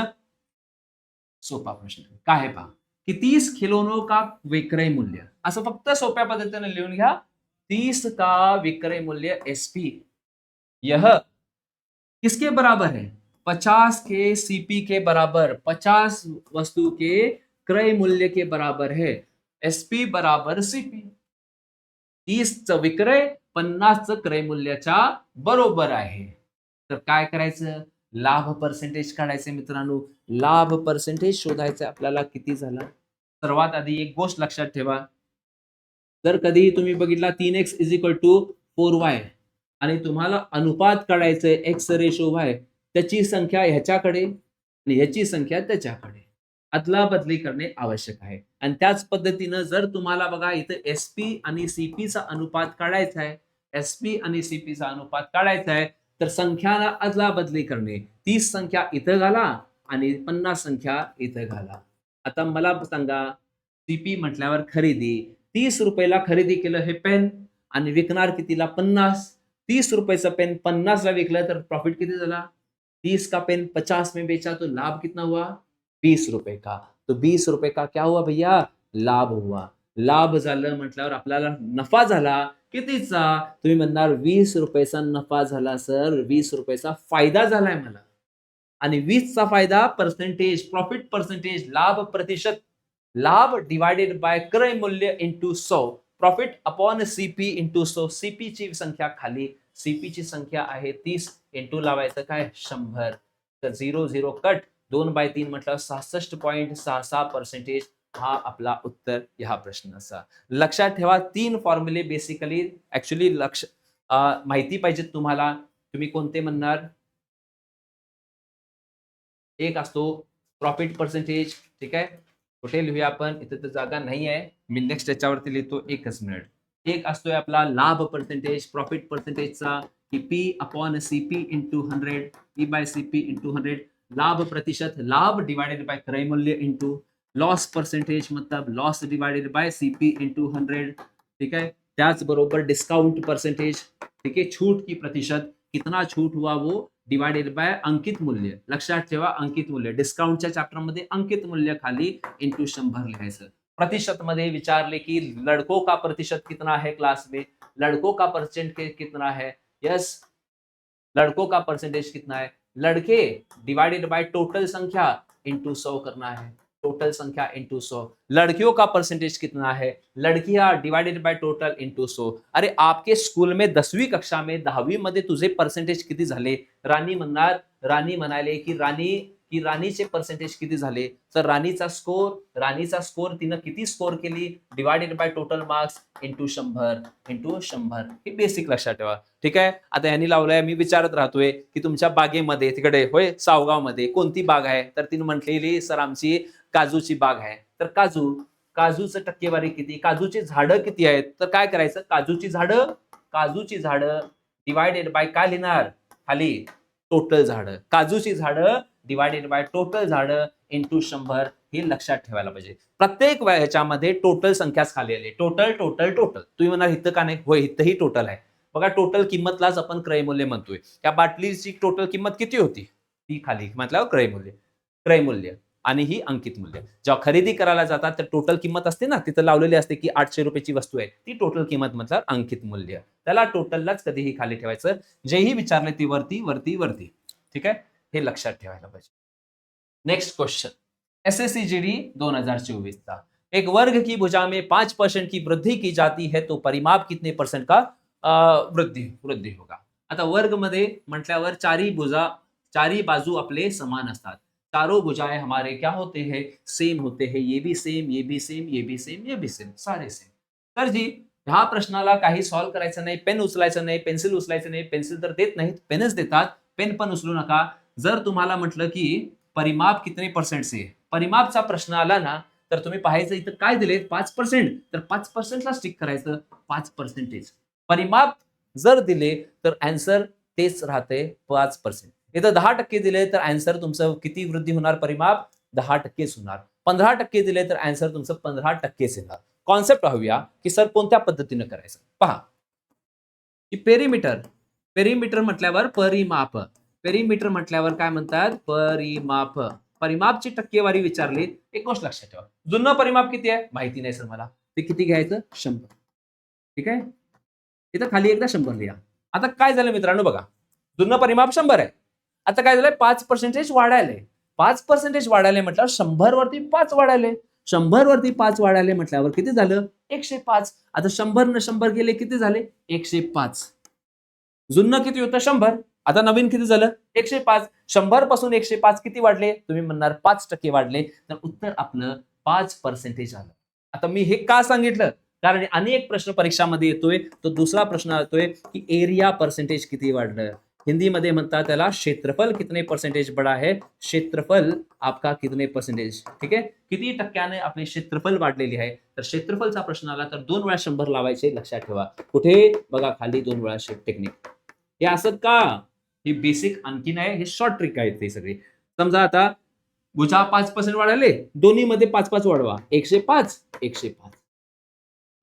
सोपा प्रश्न. काय आहे पहा की 30 खिलौनों का विक्रय मूल्य, असं फक्त सोप्या पद्धतीने लिहून घ्या. 30 का विक्रय मूल्य एसपी, यह किसके बराबर है? 50 के सीपी के बराबर, 50 वस्तु के क्रय मूल्य के बराबर है. एसपी बराबर सीपी. 30चं विक्रय 50चं क्रय मूल्याच्या बरोबर आहे. तर काय करायचं? लाभ पर्सेंटेज काढायचे मित्रांनो. लाभ पर्सेंटेज शोधायचं आपल्याला. किती झाला? सर्वात आधी एक गोष्ट लक्षात ठेवा. जर कधी तुम्ही बघितला 3x = 4y आणि तुम्हाला अनुपात काढायचंय x रेशो y, त्याची संख्या ह्याच्याकडे आणि ह्याची संख्या त्याच्याकडे, अदला बदली करणे आवश्यक आहे. आणि त्याच पद्धतीनं जर तुम्हाला बघा इथं एसपी आणि सीपीचा अनुपात काढायचा आहे, एसपी आणि सीपीचा अनुपात काढायचा आहे, तर संख्याला अदला बदली करणे. 30 संख्या इथं घाला आणि 50 संख्या इथं घाला. आता मला सांगा, सीपी म्हटल्यावर खरेदी. 30 रुपयाला खरेदी केलं हे पेन आणि विकणार कितीला? 50. 30 रुपयाचं पेन 50 ला विकलं तर प्रॉफिट किती झाला? 30 का पेन 50 में बेचा तो लाभ कितना हुआ? 20 रुपए का. तो 20 रुपए का क्या हुआ भैया? लाभ हुआ. लाभ झालं म्हटल्यावर आपल्याला नफा झाला. कितीचा? तुम्ही म्हणणार 20 रुपयाचा नफा झाला सर, 20 रुपयाचा फायदा झालाय मला. आणि 20 चा फायदा पर्सेंटेज, प्रॉफिट पर्सेंटेज, लाभ प्रतिशत, लाभ डिवाइडेड बाय क्रय मूल्य into 100, profit upon CP into 100. CP ची संख्या खाली, सीपी ची संख्या आहे 30, इंटू लावायचं काय? 100. तर 0 0 कट, 2/3 म्हटलं 66.66%. हा आपला उत्तर ह्या प्रश्नाचा. लक्षात ठेवा 3 फॉर्म्युले बेसिकली ऍक्च्युली माहिती पाहिजेत तुम्हाला. तुम्ही कोणते म्हणणार? एक असतो प्रॉफिट पर्सेंटेज, ठीक आहे. कुठे लिहूया आपण? इथे तर जागा नाही आहे, मी नेक्स्ट याच्यावरती लिहितो, एकच मिनिट. एक असतोय आपला लाभ पर्सेंटेज, प्रॉफिट पर्सेंटेजचा, की P upon CP into 100, P bye CP into 100. लाभ प्रतिशत, लाभ डिवाइडेड बाय क्रय मूल्य इंटू लॉस पर्सेंटेज, मतलब loss divided by CP into 100, ठीक है. त्याचबरोबर डिस्काउंट पर्सेंटेज, ठीक है, छूट की प्रतिशत, कितना छूट हुआ वो डिवाइडेड बाय अंकित मूल्य. लक्षात ठेवा अंकित मूल्य. डिस्काउंटच्या चॅप्टर मध्ये अंकित मूल्य खाली इंटू 100 लिहायचं. प्रतिशत मध्ये विचारले कि लड़कों का प्रतिशत कितना है क्लास में, लड़कों का परसेंट कितना है? यस, लड़कों का परसेंटेज कितना है? लड़के डिवाइडेड बाय टोटल संख्या इंटू 100 करना है, टोटल संख्या इंटू 100. लड़कियों का परसेंटेज कितना है? लड़कियां डिवाइडेड बाय टोटल इंटू 100. अरे आपके स्कूल में 10वी कक्षा में 10वी मध्ये तुझे पर्सेंटेज किती झाले? राणी म्हणणार, राणी म्हणाले की राणीचे पर्सेंटेज किती झाले? तर राणीचा स्कोर तिनं किती स्कोर केली? Divided by total marks into 100. हे बेसिक लक्षात ठेवा, ठीक आहे. आता यांनी लावलंय, मी विचारत राहतोय की तुमच्या बागेमध्ये तिकडे होय सावगाव मध्ये कोणती बाग आहे? तर तिने म्हटलेली सर आमची काजूची बाग आहे. तर काजूचं टक्केवारी किती? काजूची झाडं किती आहेत? तर काय करायचं? काजूची झाडं डिवाइडेड बाय काय लिहिणार? खाली टोटल झाडं. काजूची झाडं डिवाइडेड बाय टोटल झाडं इंटू 100. हे लक्षात ठेवायला पाहिजे. प्रत्येक ह्याच्यामध्ये टोटल संख्याच खाली आली. Total total total. तुम्ही म्हणाल इथं का नाही? होय इथंही टोटल आहे. बघा टोटल किंमतलाच आपण क्रयमूल्य म्हणतोय. त्या बाटलीची टोटल किंमत किती होती? ती खाली म्हटल्यावर क्रयमूल्य आणि ही अंकित मूल्य. जेव्हा खरेदी करायला जातात तर टोटल किंमत असते ना, तिथं लावलेली असते की 800 रुपयाची वस्तू आहे, ती टोटल किंमत म्हटल्यावर अंकित मूल्य. त्याला टोटललाच कधीही खाली ठेवायचं. जेही विचारले ती वरती, ठीक आहे. हे लक्षात ठेवायला पाहिजे. नेक्स्ट क्वेश्चन, एसएससीजीडी 2024 का. एक वर्ग की भुजा में 5% की वृद्धि की जाती है तो परिमाप कितने परसेंट का वृद्धि होगा. आता वर्ग मध्ये म्हटल्यावर चारी बाजू आपले समान असतात. चारों भुजाएं हमारे क्या होते हैं? सेम होते हैं. ये भी सेम, ये भी सेम, ये भी सेम, ये भी सेम, सारे सेम. तर जी ह्या प्रश्नाला काही सॉल्व्ह करायचं नाही, पेन उचलायचं नाही, पेन्सिल उचलायचं नाही. पेन्सिल तर देत नाहीत, पेनच देतात. पेन पण उचलू नका. जर तुम्हाला म्हटलं की परिमाप कितने परसेंट से, परिमापचा प्रश्न आला ना, तर तुम्ही पाहायचं इथं काय दिले? 5%. तर 5% ला स्टिक करायचं. 5%. परिमाप जर दिले तर आन्सर तेच राहते 5%. इथं 10% दिले तर आन्सर तुमचं किती वृद्धी होणार? परिमाप 10%च होणार. 15% दिले तर आन्सर तुमचं 15%च येणार. कॉन्सेप्ट पाहूया की सर कोणत्या पद्धतीने करायचं. पहा की पेरिमीटर म्हटल्यावर परिमाप, पेरिमीटर म्हटल्यावर काय म्हणतात? परिमाप. परिमापची टक्केवारी विचारली. एक गोष्ट लक्षात ठेवा, जुनं परिमाप किती आहे माहिती नाही सर मला, ते किती घ्यायचं? 100. ठीक आहे, इथं खाली एकदा 100 लिहा. आता काय झालं मित्रांनो बघा, जुनं परिमाप 100 आहे. आता काय झालंय? 5% वाढायले. 5% वाढायले म्हटल्यावर 100 वरती 5 वाढायले. 100 वरती 5 वाढायले म्हटल्यावर किती झालं? 105. आता 100 न 100 गेले किती झाले? 105. जुनं किती होतं? 100. आता नवीन किती झालं? 105. 100 पासून 105 किती वाढले? तुम्ही म्हणणार 5% वाढले. तर उत्तर आपलं 5% आलं. आता मी हे का सांगितलं? कारण अनेक प्रश्न परीक्षामध्ये येतोय. तो दुसरा प्रश्न येतोय की एरिया पर्सेंटेज किती वाढलं. हिंदी मध्ये म्हणतात त्याला क्षेत्रफल कितने परसेंटेज बड़ा है, क्षेत्रफल आपका कितने परसेंटेज, ठीक आहे, किती टक्क्याने आपले क्षेत्रफल वाढलेली आहे. तर क्षेत्रफलचा प्रश्न आला तर 2 वेळा 100 लावायचे, लक्षात ठेवा. कुठे बघा खाली 2 वेळा शिफ्ट टेक्निक. हे असं का, ही बेसिक आणखीन आहे, हे शॉर्ट ट्रिक आहेत ते सगळे. समजा आता भुजा 5% वाढाले, दोन्ही मध्ये 5-5 वाढवा, 105 105.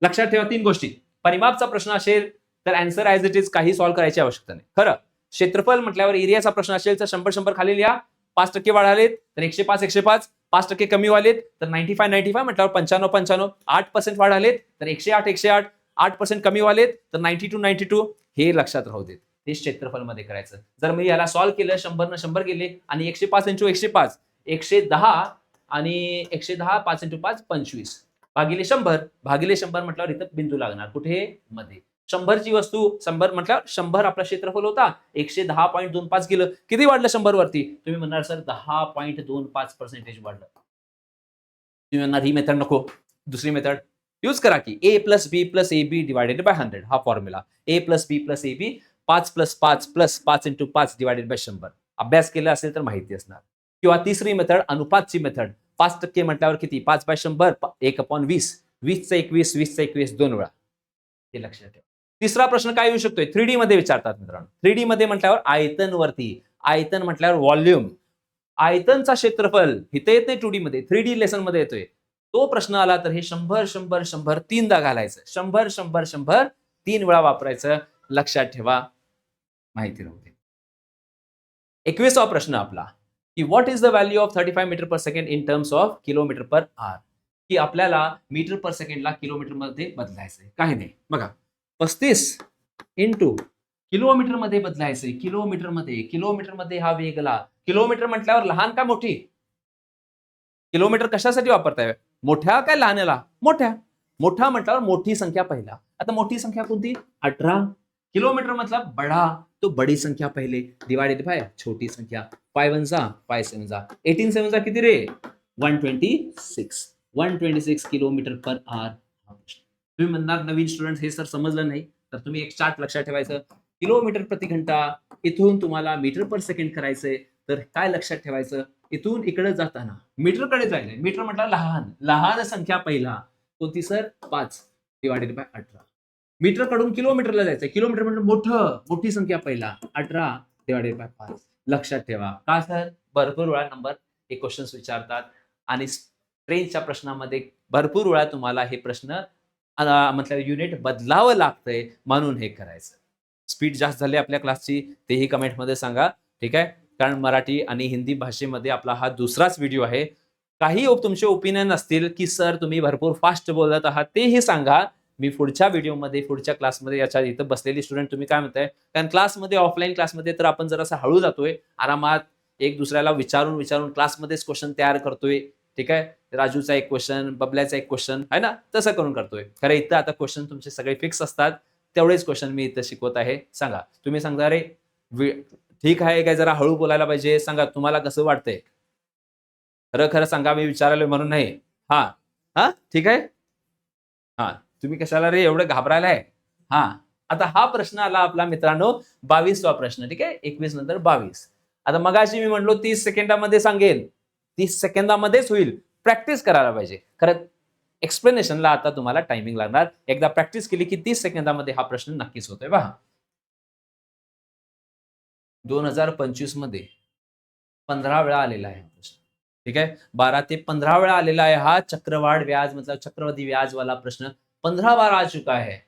लक्षात ठेवा 3 गोष्टी. परिमापचा प्रश्न असेल तर अँसर ऍज इट इज, काही सॉल्व्ह करायची आवश्यकता नाही. खरं क्षेत्रफल म्हटल्यावर एरियाचा प्रश्न असेल तर 100 खाली लिहा. 5% वाढालेत तर 105 105, 5% कमी वाढलेत तर 95 95 म्हटल्यावर 95 95, 8% वाढालेत तर 108 108, 8% कमी वाढलेत तर 92 92. हे लक्षात राहू देत. ते क्षेत्रफल मध्ये करायचं. जर मी याला सॉल्व्ह केलं, 100 न 100 गेले आणि 105 × 105, 110 आणि 110 5 × 5 25 भागिले 100, भागिले 100 म्हटल्यावर इथं बिंदू लागणार कुठे मध्ये. 100 ची वस्तू 100 म्हटल्यावर 100 आपला क्षेत्रफल होता, 110.25 गेलं, किती वाढलं 100 वरती. तुम्ही म्हणणार सर 10.25% वाढलं. तुम्ही म्हणणार ही मेथड नको, दुसरी मेथड यूज करा की a + b + ab divided by 100. हा formula a + b + ab 5 + 5 + 5 × 5 divided by 100. अभ्यास केला असेल तर माहिती असणार. किंवा तिसरी मेथड अनुपातची मेथड. 5% म्हटल्यावर किती, 5/100 1/20, 20चा 21 20चा 21 2 वेळा. हे लक्षात ठेवा. तिसरा प्रश्न काय येऊ शकतोय, 3D मध्ये विचारतात मित्रांनो. 3D मध्ये म्हटल्यावर आयतन वरती, आयतन म्हटल्यावर व्हॉल्यूम, आयतनचा क्षेत्रफल इथे येत नाही 2D मध्ये, 3D लेसन मध्ये येतोय. तो प्रश्न आला तर हे 100 100 100 तीनदा घालायचं, 100 100 100 3 वेळा वापरायचं. लक्षात ठेवा, माहिती राहू दे. 21वा प्रश्न आपला की what is the value of 35 metre per second in terms of kilometre per hour. की आपल्याला मीटर पर सेकंडला किलोमीटर मध्ये बदलायचंय. काही नाही बघा, 35 × किलोमीटर मध्ये बदलायचंय. किलोमीटर मध्ये हा वेगला. किलोमीटर म्हटल्यावर लहान का मोठी, किलोमीटर कशासाठी वापरताय, मोठ्या काय लहानला, मोठ्या. मोठा म्हटल्यावर मोठी संख्या पहिला. आता मोठी संख्या कोणती, 18. किलोमीटर मतलब बडा, तो बडी संख्या पहिले डिवाइडेड बाय छोटी संख्या. 5 1 5 7 18 7 किती रे, 126. 126 किलोमीटर पर आवर. तुम्ही म्हणणार नवीन स्टुडंट हे सर समजलं नाही, तर तुम्ही एक चार्ट लक्षात ठेवायचं. किलोमीटर प्रति घंटा, इथून तुम्हाला मीटर पर सेकंड करायचंय तर काय लक्षात ठेवायचं, इथून इकडे जाताना मीटरकडे जायचंय. मीटर म्हटलं लहान, लहान संख्या पहिला कोणती सर, 5 डिवाइडेड बाय 18. मीटर कडून किलोमीटरला जायचंय, किलोमीटर म्हणजे मोठं, मोठी संख्या पहिला, 18 डिवाइडेड बाय 5. लक्षात ठेवा. का सर, भरपूर वेळा नंबर हे क्वेश्चन्स विचारतात आणि ट्रेनच्या प्रश्नामध्ये भरपूर वेळा तुम्हाला हे प्रश्न मतलब युनिट बदलावं लागतंय, म्हणून हे करायचं. स्पीड जास्त झाली आपल्या क्लासची तेही कमेंटमध्ये सांगा, ठीक आहे. कारण मराठी आणि हिंदी भाषेमध्ये आपला हा दुसराच व्हिडिओ आहे. काही तुमचे ओपिनियन असतील की सर तुम्ही भरपूर फास्ट बोलत आहात, तेही सांगा. मी पुढच्या व्हिडिओमध्ये, पुढच्या क्लासमध्ये, याच्या इथं बसलेली स्टुडंट तुम्ही काय म्हणताय, कारण क्लासमध्ये, ऑफलाईन क्लासमध्ये तर आपण जरासा हळू जातोय, आरामात एक दुसऱ्याला विचारून विचारून क्लासमध्येच क्वेश्चन तयार करतोय, ठीक आहे. राजूचा एक क्वेश्चन, बबल्याचा एक क्वेश्चन आहे ना, तसं करून करतोय. खरं इथं आता क्वेश्चन तुमचे सगळे फिक्स असतात, तेवढेच क्वेश्चन मी इथं शिकवत आहे. सांगा, तुम्ही सांगा रे ठीक आहे काय, जरा हळू बोलायला पाहिजे, सांगा तुम्हाला कसं वाटतंय, खरं खरं सांगा, मी विचारायला म्हणून नाही. हा हा ठीक आहे. हा तुम्ही कशाला रे एवढं घाबरायलाय. हा आता हा प्रश्न आला आपला मित्रांनो 22वा प्रश्न, ठीक आहे. 21 नंतर 22. आता मगाशी मी म्हणलो 30 सेकंदामध्ये सांगेल, 30 सेकंदामध्येच होईल. प्रॅक्टिस करायला पाहिजे. खरं एक्सप्लेनेशनला आता तुम्हाला टायमिंग लागणार. एकदा प्रॅक्टिस केली की 30 सेकंदामध्ये हा प्रश्न नक्कीच होतोय. पहा, 2025 मध्ये 15 वेळा आलेला आहे हा प्रश्न, ठीक आहे. 12 ते 15 वेळा आलेला आहे हा चक्रवाढ व्याज मतलब चक्रवृद्धि ब्याज वाला प्रश्न 15 बार आ चुका है.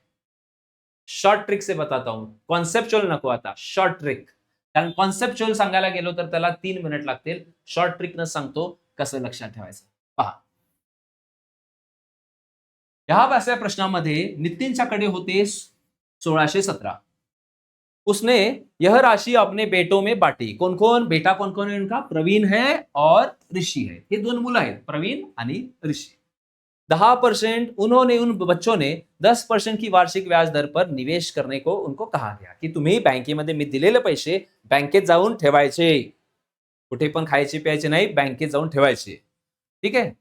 शॉर्ट ट्रिक से बताता हूं, कॉन्सेप्चुअल नको आता, शॉर्ट ट्रिक. कारण कॉन्सेप्चुअल सांगायला गेलो तर त्याला 3 मिनिट लागतील. शॉर्ट ट्रिक न सांगतो कसं लक्षात ठेवायचं. पहा, ह्या अशा प्रश्नामध्ये नितीनच्याकडे होते 1617. उसने यह राशि अपने बेटों में बांटी. कौन कौन बेटा, कौन कौन है उनका, प्रवीण है और ऋषि है. हे दोन मुलं आहेत, प्रवीण आणि ऋषि. 10% उन्होंने, उन बच्चों ने 10% की वार्षिक व्याज दर पर निवेश करने को उनको कहा गया. की तुम्ही बँकेमध्ये मी दिलेले पैसे बँकेत जाऊन ठेवायचे, कुठे पण खायचे प्यायचे नाही, बँकेत जाऊन ठेवायचे, ठीक है.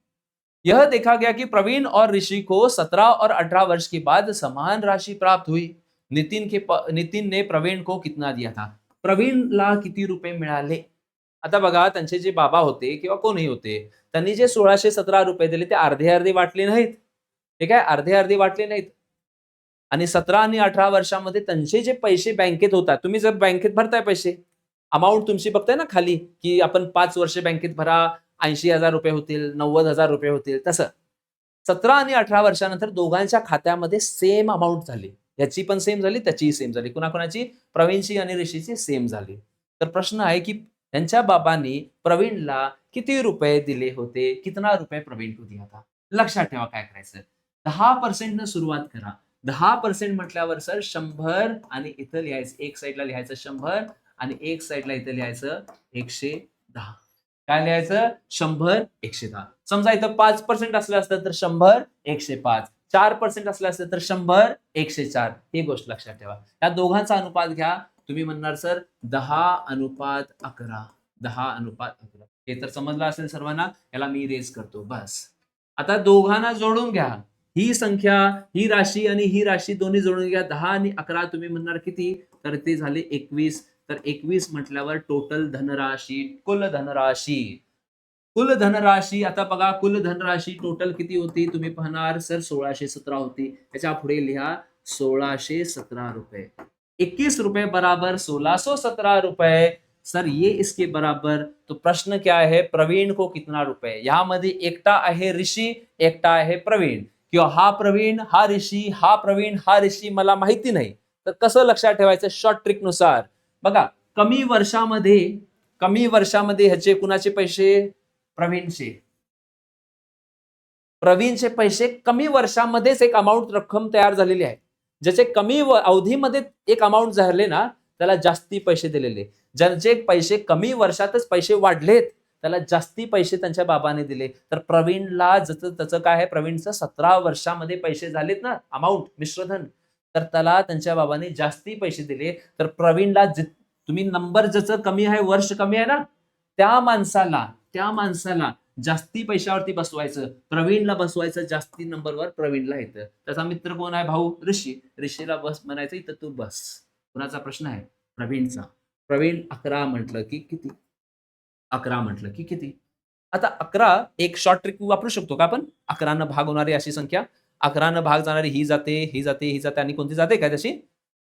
यह देखा गया कि प्रवीण और ऋषि को 17 और 18 वर्ष के बाद समान राशि प्राप्त हुई. नितिन ने प्रवीण को कितना दिया था, प्रवीणला किती रुपये मिळाले? आता बघा, त्यांचे जे बाबा होते किंवा कोणीही होते, त्यांनी जे 1617 रुपये दिले ते अर्धे अर्धे वाटले नाहीत. ठीक आहे, अर्धे अर्धे वाटले नाहीत. आणि 17 आणि 18 वर्षामध्ये त्यांचे जे पैसे बँकेत होतात, तुम्ही जर बँकेत भरताय पैसे, अमाऊंट तुमची बघताय ना खाली, की आपण 5 वर्ष बँकेत भरा, 80,000 रुपये होतील, 90,000 रुपये होतील, तसं 17 आणि 18 वर्षानंतर दोघांच्या खात्यामध्ये सेम अमाऊंट झाली. याची पण सेम झाली, त्याचीही सेम झाली. कुणाकुणाची? प्रवीणची आणि ऋषीची सेम झाली. तर प्रश्न आहे की त्यांच्या बाबांनी प्रवीणला किती रुपये दिले होते? कितना रुपये प्रवीण को दिया था? लक्षात ठेवा काय करायचं. 10% न सुरुवात करा. 10% म्हटल्यावर सर 100 आणि इथं लिहायचं, एक साईडला लिहायचं 100 आणि एक साईडला इथं लिहायचं 110. काय लिहायचं? 100, 110. समजा इथं 5% असलं असतं तर 100, 105. 4% असलं असतं तर 100, 104. ही गोष्ट लक्षात ठेवा. या दोघांचा अनुपात घ्या. तुम्ही म्हणणार सर 10:11. 10:11. हे तर समजलं असेल सर्वांना. याला मी इरेज करतो. बस. आता दोघांना जोडून घ्या. ही संख्या, ही राशी आणि ही राशी दोन्ही जोडून घ्या. 10 आणि 11 तुम्ही म्हणणार किती? तर ते झाले 21. तर 21 म्हटल्यावर टोटल धनराशी, कुल धनराशी. कुल धनराशी आता बघा, कुल धनराशी टोटल किती होती? तुम्ही पाहणार सर 1617 होती. त्याच्या पुढे लिहा 1617 रुपये. 21 रुपए बराबर 1617 रुपए. सर ये इसके बराबर. तो प्रश्न क्या है? प्रवीण को कितना रुपए? यामध्ये एकटा आहे ऋषी, एकटा आहे प्रवीण. किंवा हा प्रवीण, हा ऋषी, हा प्रवीण, हा ऋषी मला माहिती नाही. तर कसं लक्षात ठेवायचं? शॉर्ट ट्रिक नुसार बघा, कमी वर्षामध्ये ह्याचे कुणाचे पैसे? प्रवीणचे. प्रवीणचे पैसे कमी वर्षामध्येच एक अमाऊंट रक्कम तयार झालेली आहे. ज्याचे कमी अवधीमध्ये एक अमाऊंट झाले ना, त्याला जास्ती पैसे दिलेले. ज्यांचे पैसे कमी वर्षातच पैसे वाढलेत, त्याला जास्ती पैसे त्यांच्या बाबाने दिले. तर प्रवीणला त्याचं काय आहे? प्रवीणचं 17 वर्षामध्ये पैसे झालेत ना, अमाऊंट, मिश्रधन, तर त्याला त्यांच्या बाबाने जास्ती पैसे दिले. तर प्रवीणला तुम्ही नंबर ज्याचं कमी आहे, वर्ष कमी आहे ना, त्या माणसाला जास्ती पैशावरती बसवायचं, प्रवीणला बसवायचं जास्ती नंबरवर, प्रवीणला येतं. त्याचा मित्र कोण आहे? भाऊ ऋषी. ऋषीला बस म्हणायचं, इथं तू बस. कुणाचा प्रश्न आहे? प्रवीणचा. प्रवीण 11 म्हटलं की किती? 11 म्हटलं की किती? आता 11 एक शॉर्ट ट्रिक वापरू शकतो का आपण? 11 न भाग होणारी अशी संख्या, 11 न भाग जाणारी ही जाते, ही जाते, ही जाते, आणि कोणती जाते काय तशी?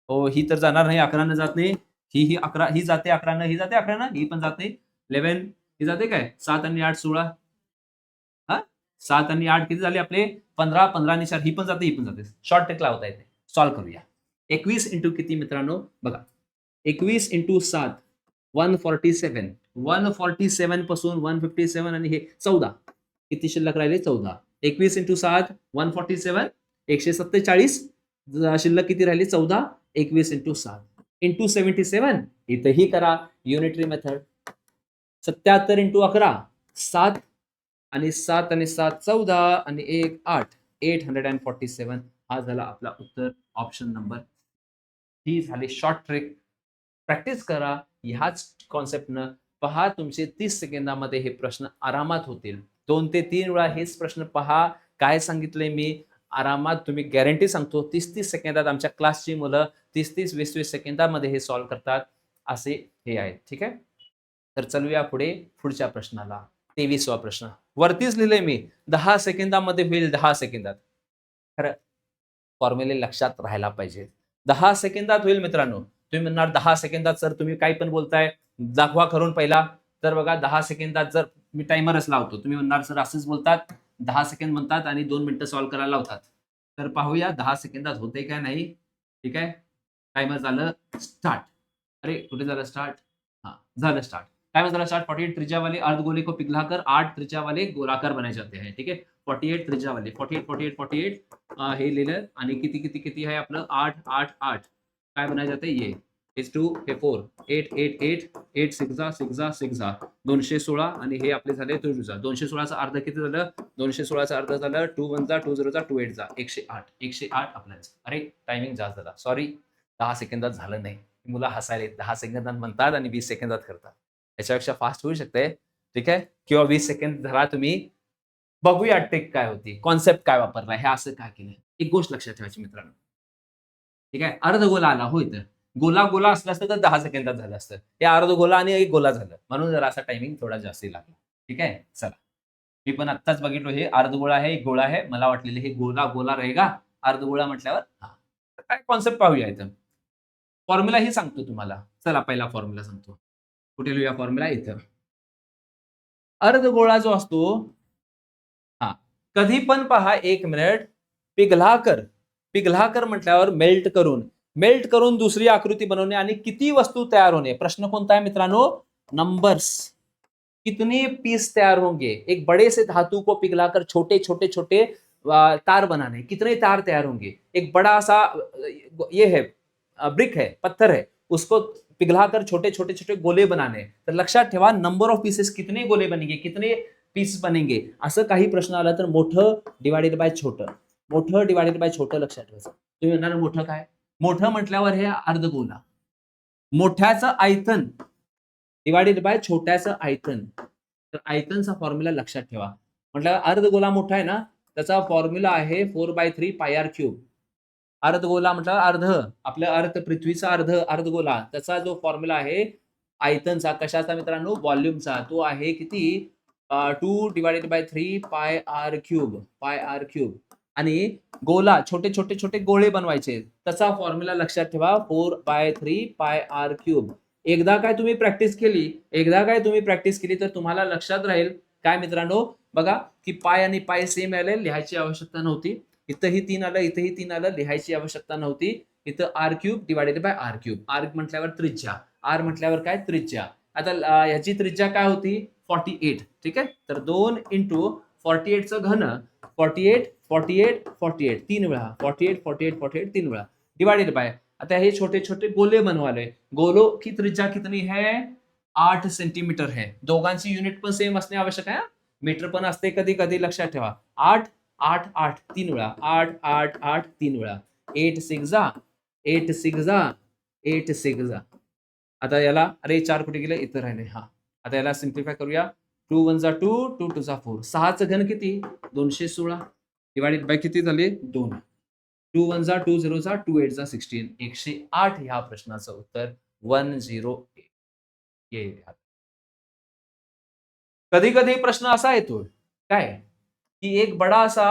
हो, ही तर जाणार नाही, 11 न जात नाही. ही 11, ही जाते 11 न, ही जाते 11 न, ही पण जाते 11, ही जाते काय? 7 आणि 8 16. हा, 7 आणि 8 किती झाले आपले? 15. 15 आणि 4 ही पण जाते, ही पण जाते. शॉर्ट ट्रिक लावता येते. सॉल्व्ह करूया. 21 इंटू किती मित्रांनो? बघा, 21 इंटू 7 147. 147 पासून 157 आणि हे 14. किती शिल्लक राहिले? 14. 21 इंटू 7 147, 147. शिल्लक किती राहिली? 14. 21 इंटू 7 इंटू 77. इथेही करा युनिटरी मेथड. 77 इंटू 11 7 आणि 7 आणि 7 14 आणि 1 8. 847. हा झाला आपला उत्तर, ऑप्शन नंबर. ही झाली शॉर्ट ट्रिक. प्रॅक्टिस करा ह्याच कॉन्सेप्टनं. पहा, तुमचे 30 सेकंदामध्ये हे प्रश्न आरामात होतील. 2 ते 3 वेळा हेच प्रश्न पहा. काय सांगितलंय मी? आरामात, तुम्ही गॅरंटी सांगतो, 30-30 सेकंदात आमच्या क्लासची मुलं 30-30, 20-20 सेकंदामध्ये हे सॉल्व्ह करतात. असे हे आहेत. ठीक आहे, तर चलूया पुढे पुढच्या प्रश्नाला. 23वा प्रश्न वरतीच लिहिलंय मी. 10 सेकंदामध्ये होईल, 10 सेकंदात. खरं फॉर्म्युले लक्षात राहायला पाहिजे. 10 सेकंदात होईल मित्रांनो. तुम्ही म्हणणार 10 सेकंदात सर तुम्ही काही पण बोलताय, दाखवा करून पहिला. तर बघा, 10 सेकंदात जर मी टाइमरच लावतो, तुम्ही म्हणणार सर असंच बोलतात, 10 सेकंद म्हणतात आणि 2 मिनिटं सॉल्व्ह करायला लावतात. तर पाहूया 10 सेकंदात होते काय नाही. ठीक आहे, टाइमर झालं स्टार्ट. अरे कुठे झालं स्टार्ट? हा, झालं स्टार्ट. टाइमर झाला स्टार्ट. 48 त्रिज्या वाले अर्धगोले को पिघलाकर 8 त्रिज्या वाले गोलाकार बनाए जाते हैं. ठीक आहे, 48 त्रिज्या वाले, 48 48 48 हे लिहिलं. आणि किती किती किती आहे आपलं? 8 8 8. काय बनाए जाते? ये H2 हे 4 8 8 8 8 6 6 6 216. आणि हे आपले झाले 216चा अर्ध किती झालं? 216चा अर्ध झालं 2 1 2 0 2 8 108. 108 आपल्याला. अरे टायमिंग जास्त झाला, सॉरी. 10 सेकंदात झालं नाही. मुलं हसायले, 10 सेकंदात म्हणतात आणि 20 सेकंदात करतात. याच्यापेक्षा फास्ट होऊ शकते. ठीक आहे, किंवा 20 सेकंद धरा तुम्ही. बघूया टेक काय होती, कॉन्सेप्ट काय वापरला, हे असं काय केलं. एक गोष्ट लक्षात ठेवायची मित्रांनो. ठीक आहे, अर्धगोल आला होय, तर गोला गोला असलं असतं तर 10 सेकंदात झालं असतं. हे अर्ध गोला आणि एक गोला झालं. म्हणून जरा असा टायमिंग थोडा जास्त लागला. ठीक आहे? चला. मी पण आत्ताच बघितलो हे अर्धगोळा आहे, एक गोळा आहे. मला वाटलेलं हे गोला गोला रहेगा. अर्धगोळा म्हटल्यावर हां. तर काय कन्सेप्ट पाहूया इथं. फॉर्म्युला ही सांगतो तुम्हाला. चला पहिला फॉर्म्युला सांगतो. कुठे लिहूया फॉर्म्युला इथं. अर्धगोळा जो असतो हां. कधी पण पहा 1 मिनिट पिघलाकर, पिघलाकर म्हटल्यावर मेल्ट करून दुसरी आकृती बनवणे आणि किती वस्तू तयार होणे. प्रश्न कोणता आहे मित्रांनो? नंबर्स. कितने पीस तैयार होंगे? एक बड़े से धातु को पिघलाकर छोटे-छोटे-छोटे तार बनाने, कितने तार तैयार होंगे? एक बड़ा सा ये है ब्रिक है, पत्थर है, उसको पिघलाकर छोटे-छोटे-छोटे गोले बनाने. तर लक्षात ठेवा नंबर ऑफ पीसेस कितने गोले बनेंगे, कितने पीस बनेंगे. असं काही प्रश्न आला तर मोठं डिवाइडेड बाय छोटं, मोठं डिवाइडेड बाय छोटं लक्षात ठेवायचं. तुम्ही म्हणणार मोठं काय? मोठं म्हटल्यावर हे अर्धगोला. मोठ्याचं आयतन डिवाइडेड बाय छोट्याचं आयतन. तर आयतनचा फॉर्म्युला लक्षात ठेवा. म्हटलं अर्धगोला मोठा आहे ना, त्याचा फॉर्म्युला आहे 4/3 पाय आर क्यूब. अर्धगोला म्हटलं अर्ध, आपलं अर्थ पृथ्वीचा अर्धगोला, त्याचा जो फॉर्म्युला आहे आयतनचा, कशाचा मित्रांनो? व्हॉल्यूमचा. तो आहे किती? 2/3 पाय आर क्यूब. आणि गोला छोटे गोळे बनवायचे, त्याचा फॉर्म्युला लक्षात ठेवा 4/3 पाय आर क्यूब. एकदा काय तुम्ही प्रॅक्टिस केली तर तुम्हाला लक्षात राहील. काय मित्रांनो बघा की पाय आणि पाय सेम आले, लिहायची आवश्यकता नव्हती. इथंही 3 आलं, इथंही 3 आलं, लिहायची आवश्यकता नव्हती. इथं R cube divided by R cube. R म्हटल्यावर त्रिज्या, आर म्हटल्यावर काय? त्रिज्या. आता ह्याची त्रिज्या काय होती? 48. ठीक आहे. तर 2 इंटू 48 चं घन, 48 3 वेळा, 48 3 वेळा डिवाइडेड बाय. आता हे छोटे गोले बनवाले. गोलों की त्रिज्या कितनी है? 8 सेंटीमीटर है. दोघांची युनिट पण सेम असणे आवश्यक आहे. मीटर पण असते कधी कधी, लक्षात ठेवा. 8 8 8 3 वेळा, 8 8 8 3 वेळा. 8 6 जा. आता याला अरे 4 कुठे गेले? इथं राहिले. हा, आता याला सिम्प्लिफाय करूया. 2 1 जा 2, 2 2 जा 4. 6 चं घन किती? 216 डिवाइडेड बाय किती झाले? 2. 2 1 जा 2 0 जा 2 8 जा 16. 108 ह्या प्रश्नाचं उत्तर 108. ये कधी कधी प्रश्न असा येतो काय की एक बड़ा सा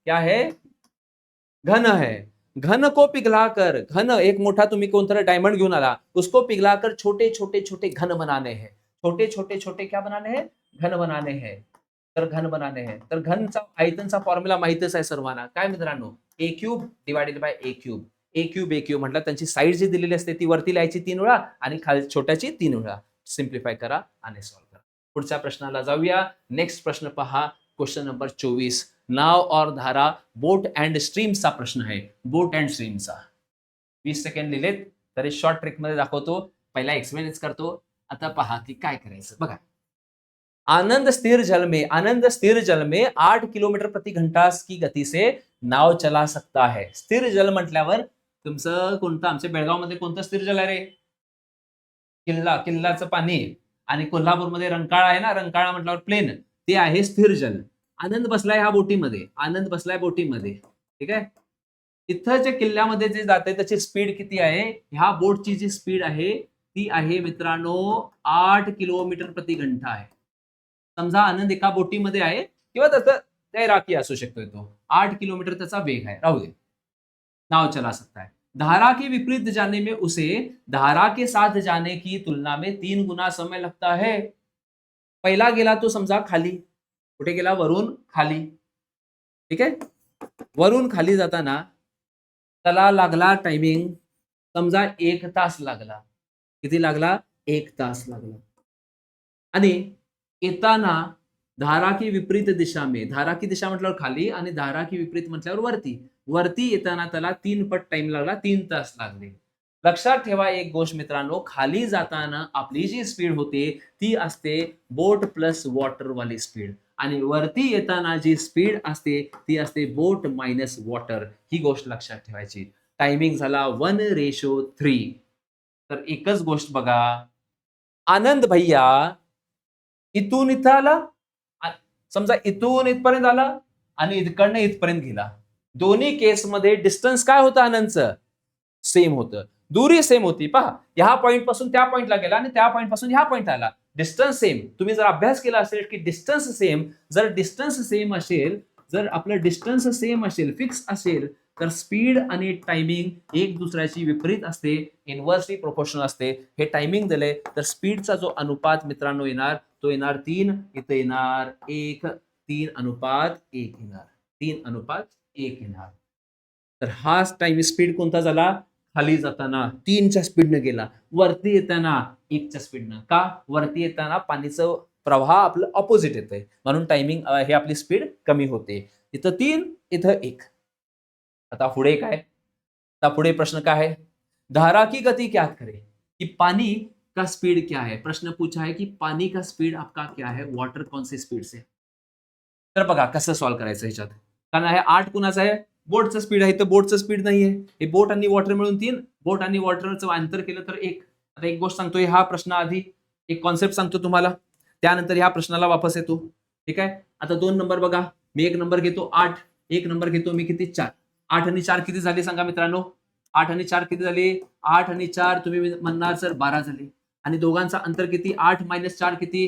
क्या है? घन है. घन को पिघलाकर, घन एक मोठा तुम्ही कोणता डायमंड घेऊन आला, उसको पिघलाकर छोटे घन बनाने हैं. छोटे क्या बनाने हैं? घन बनाने हैं. तर घन बनाने हैं. तर घनचा आयतनचा फॉर्म्युला माहितच आहे सर्वांना. काय मित्रांनो? A cube divided by A cube. A cube म्हटलं त्यांची साईड जी दिलेली असते ती वरती लिहायची 3 वेळा आणि खाली छोट्याची 3 वेळा. सिम्प्लिफाय करा आणि सॉल्व्ह करा. पुढच्या प्रश्नाला जाऊया. नेक्स्ट प्रश्न पहा. Question number 24. नाव और धारा बोट अँड स्ट्रीमचा प्रश्न आहे. बोट अँड स्ट्रीमचा 20 सेकंड लिहिलेत, तरी शॉर्ट ट्रिक मध्ये दाखवतो. पहिला एक्सप्लेनच करतो. आता पहा की काय करायचं बघा. आनंद स्थिर जल में 8 किलोमीटर प्रति घंटा की गती से नाव चला सकता है. स्थिर जल म्हटल्यावर तुमचं कोणतं? आमच्या बेळगावमध्ये कोणतं स्थिर जल आहे रे? किल्लाचं पाणी. आणि कोल्हापूरमध्ये रंकाळा आहे ना, रंकाळा म्हटल्यावर प्लेन, ते आहे स्थिर जल. आनंद बसलाय ह्या बोटीमध्ये. ठीक आहे. इथं जे किल्ल्यामध्ये जे जाते त्याची स्पीड किती आहे? ह्या बोटची जी स्पीड आहे ती आहे मित्रांनो 8 किलोमीटर प्रति घंटा आहे. समजा आनंद एका बोटीमध्ये आहे किंवा त्याचं तैराकी असू शकतो तो. 8 किलोमीटर त्याचा वेग आहे. राहू दे. नाव चला सकता है. धारा के विपरीत जाने में उसे धारा के साथ जाने की तुलना में 3 गुना समय लगता है. पहिला गेला तो समजा खाली. कुठे गेला? वरून खाली. ठीक आहे. वरून खाली जाताना त्याला लागला टायमिंग समजा 1 तास लागला. किती लागला? 1 तास लागला. आणि येताना धारा की विपरीत दिशा में, धारा की दिशा म्हटल्यावर खाली आणि धारा की विपरीत म्हटल्यावर वरती येताना त्याला 3 पट टाइम लागला, 3 तास लागले. लक्षात ठेवा एक गोष्ट मित्रांनो, खाली जाताना आपली जी स्पीड होते ती असते बोट प्लस वॉटर वाली स्पीड, आणि वरती येताना जी स्पीड असते ती असते बोट मायनस वॉटर. ही गोष्ट लक्षात ठेवायची. टायमिंग झाला 1:3. तर एकच गोष्ट बघा, आनंद भैया इथून इथं आला, समजा इथून इथपर्यंत आला आणि इकडनं इथपर्यंत गेला. दोन्ही केसमध्ये डिस्टन्स काय होतं? आनंदचं सेम होतं. दुरी सेम होती. पहा, ह्या पॉईंट पासून त्या पॉईंटला गेला आणि त्या पॉईंट पासून ह्या पॉईंटला आला. Distance same. तुम्ही जर अभ्यास केला असेल की डिस्टन्स सेम, जर डिस्टन्स सेम असेल, जर आपलं डिस्टन्स सेम असेल, फिक्स असेल, तर स्पीड आणि टायमिंग एक दुसऱ्याची विपरीत असते, इनव्हर्सली प्रोपोर्शनल असते. हे टायमिंग दिले तर स्पीडचा जो अनुपात मित्रांनो येणार तो येणार 3, इथं येणार 1, 3:1 येणार, 3:1 येणार. तर हा टाइम स्पीड कोणता झाला? खाली जाताना 3च्या स्पीडनं गेला, वरती येताना 1च्या स्पीडनं. का? वरती येताना पाणीचं प्रवाह आपलं ऑपोजिट येतंय, म्हणून टायमिंग हे आपली स्पीड कमी होते. इथं 3, इथं 1. आता पुढे काय? आता पुढे प्रश्न काय है? धारा की गति क्या करे? कि पानी का स्पीड क्या है? प्रश्न पूछा है कि पानी का स्पीड आपका क्या है? वॉटर कौन सी स्पीड से? तर बघा कसं सॉल्व्ह करायचं ह्याच्यात. कारण हे 8 कुणाचं आहे? बोटचं स्पीड आहे, तर बोटचं स्पीड नाहीये. हे बोट आणि वॉटर मिळून 3, बोट आणि वॉटरचं अंतर केलं तर 1. आता एक गोष्ट सांगतोय, हा प्रश्न आधी एक कॉन्सेप्ट सांगतो तुम्हाला, त्यानंतर ह्या प्रश्नाला वापस येतो. ठीक आहे. आता 2 नंबर बघा, मी 1 नंबर घेतो 8, 1 नंबर घेतो मी किती 4. 8 आणि 4 किती झाले सांगा मित्रांनो? 8 आणि 4 किती झाले? 8 आणि 4 तुम्ही म्हणणार सर 12 झाले. आणि दोघांचा अंतर किती? 8 - 4 किती?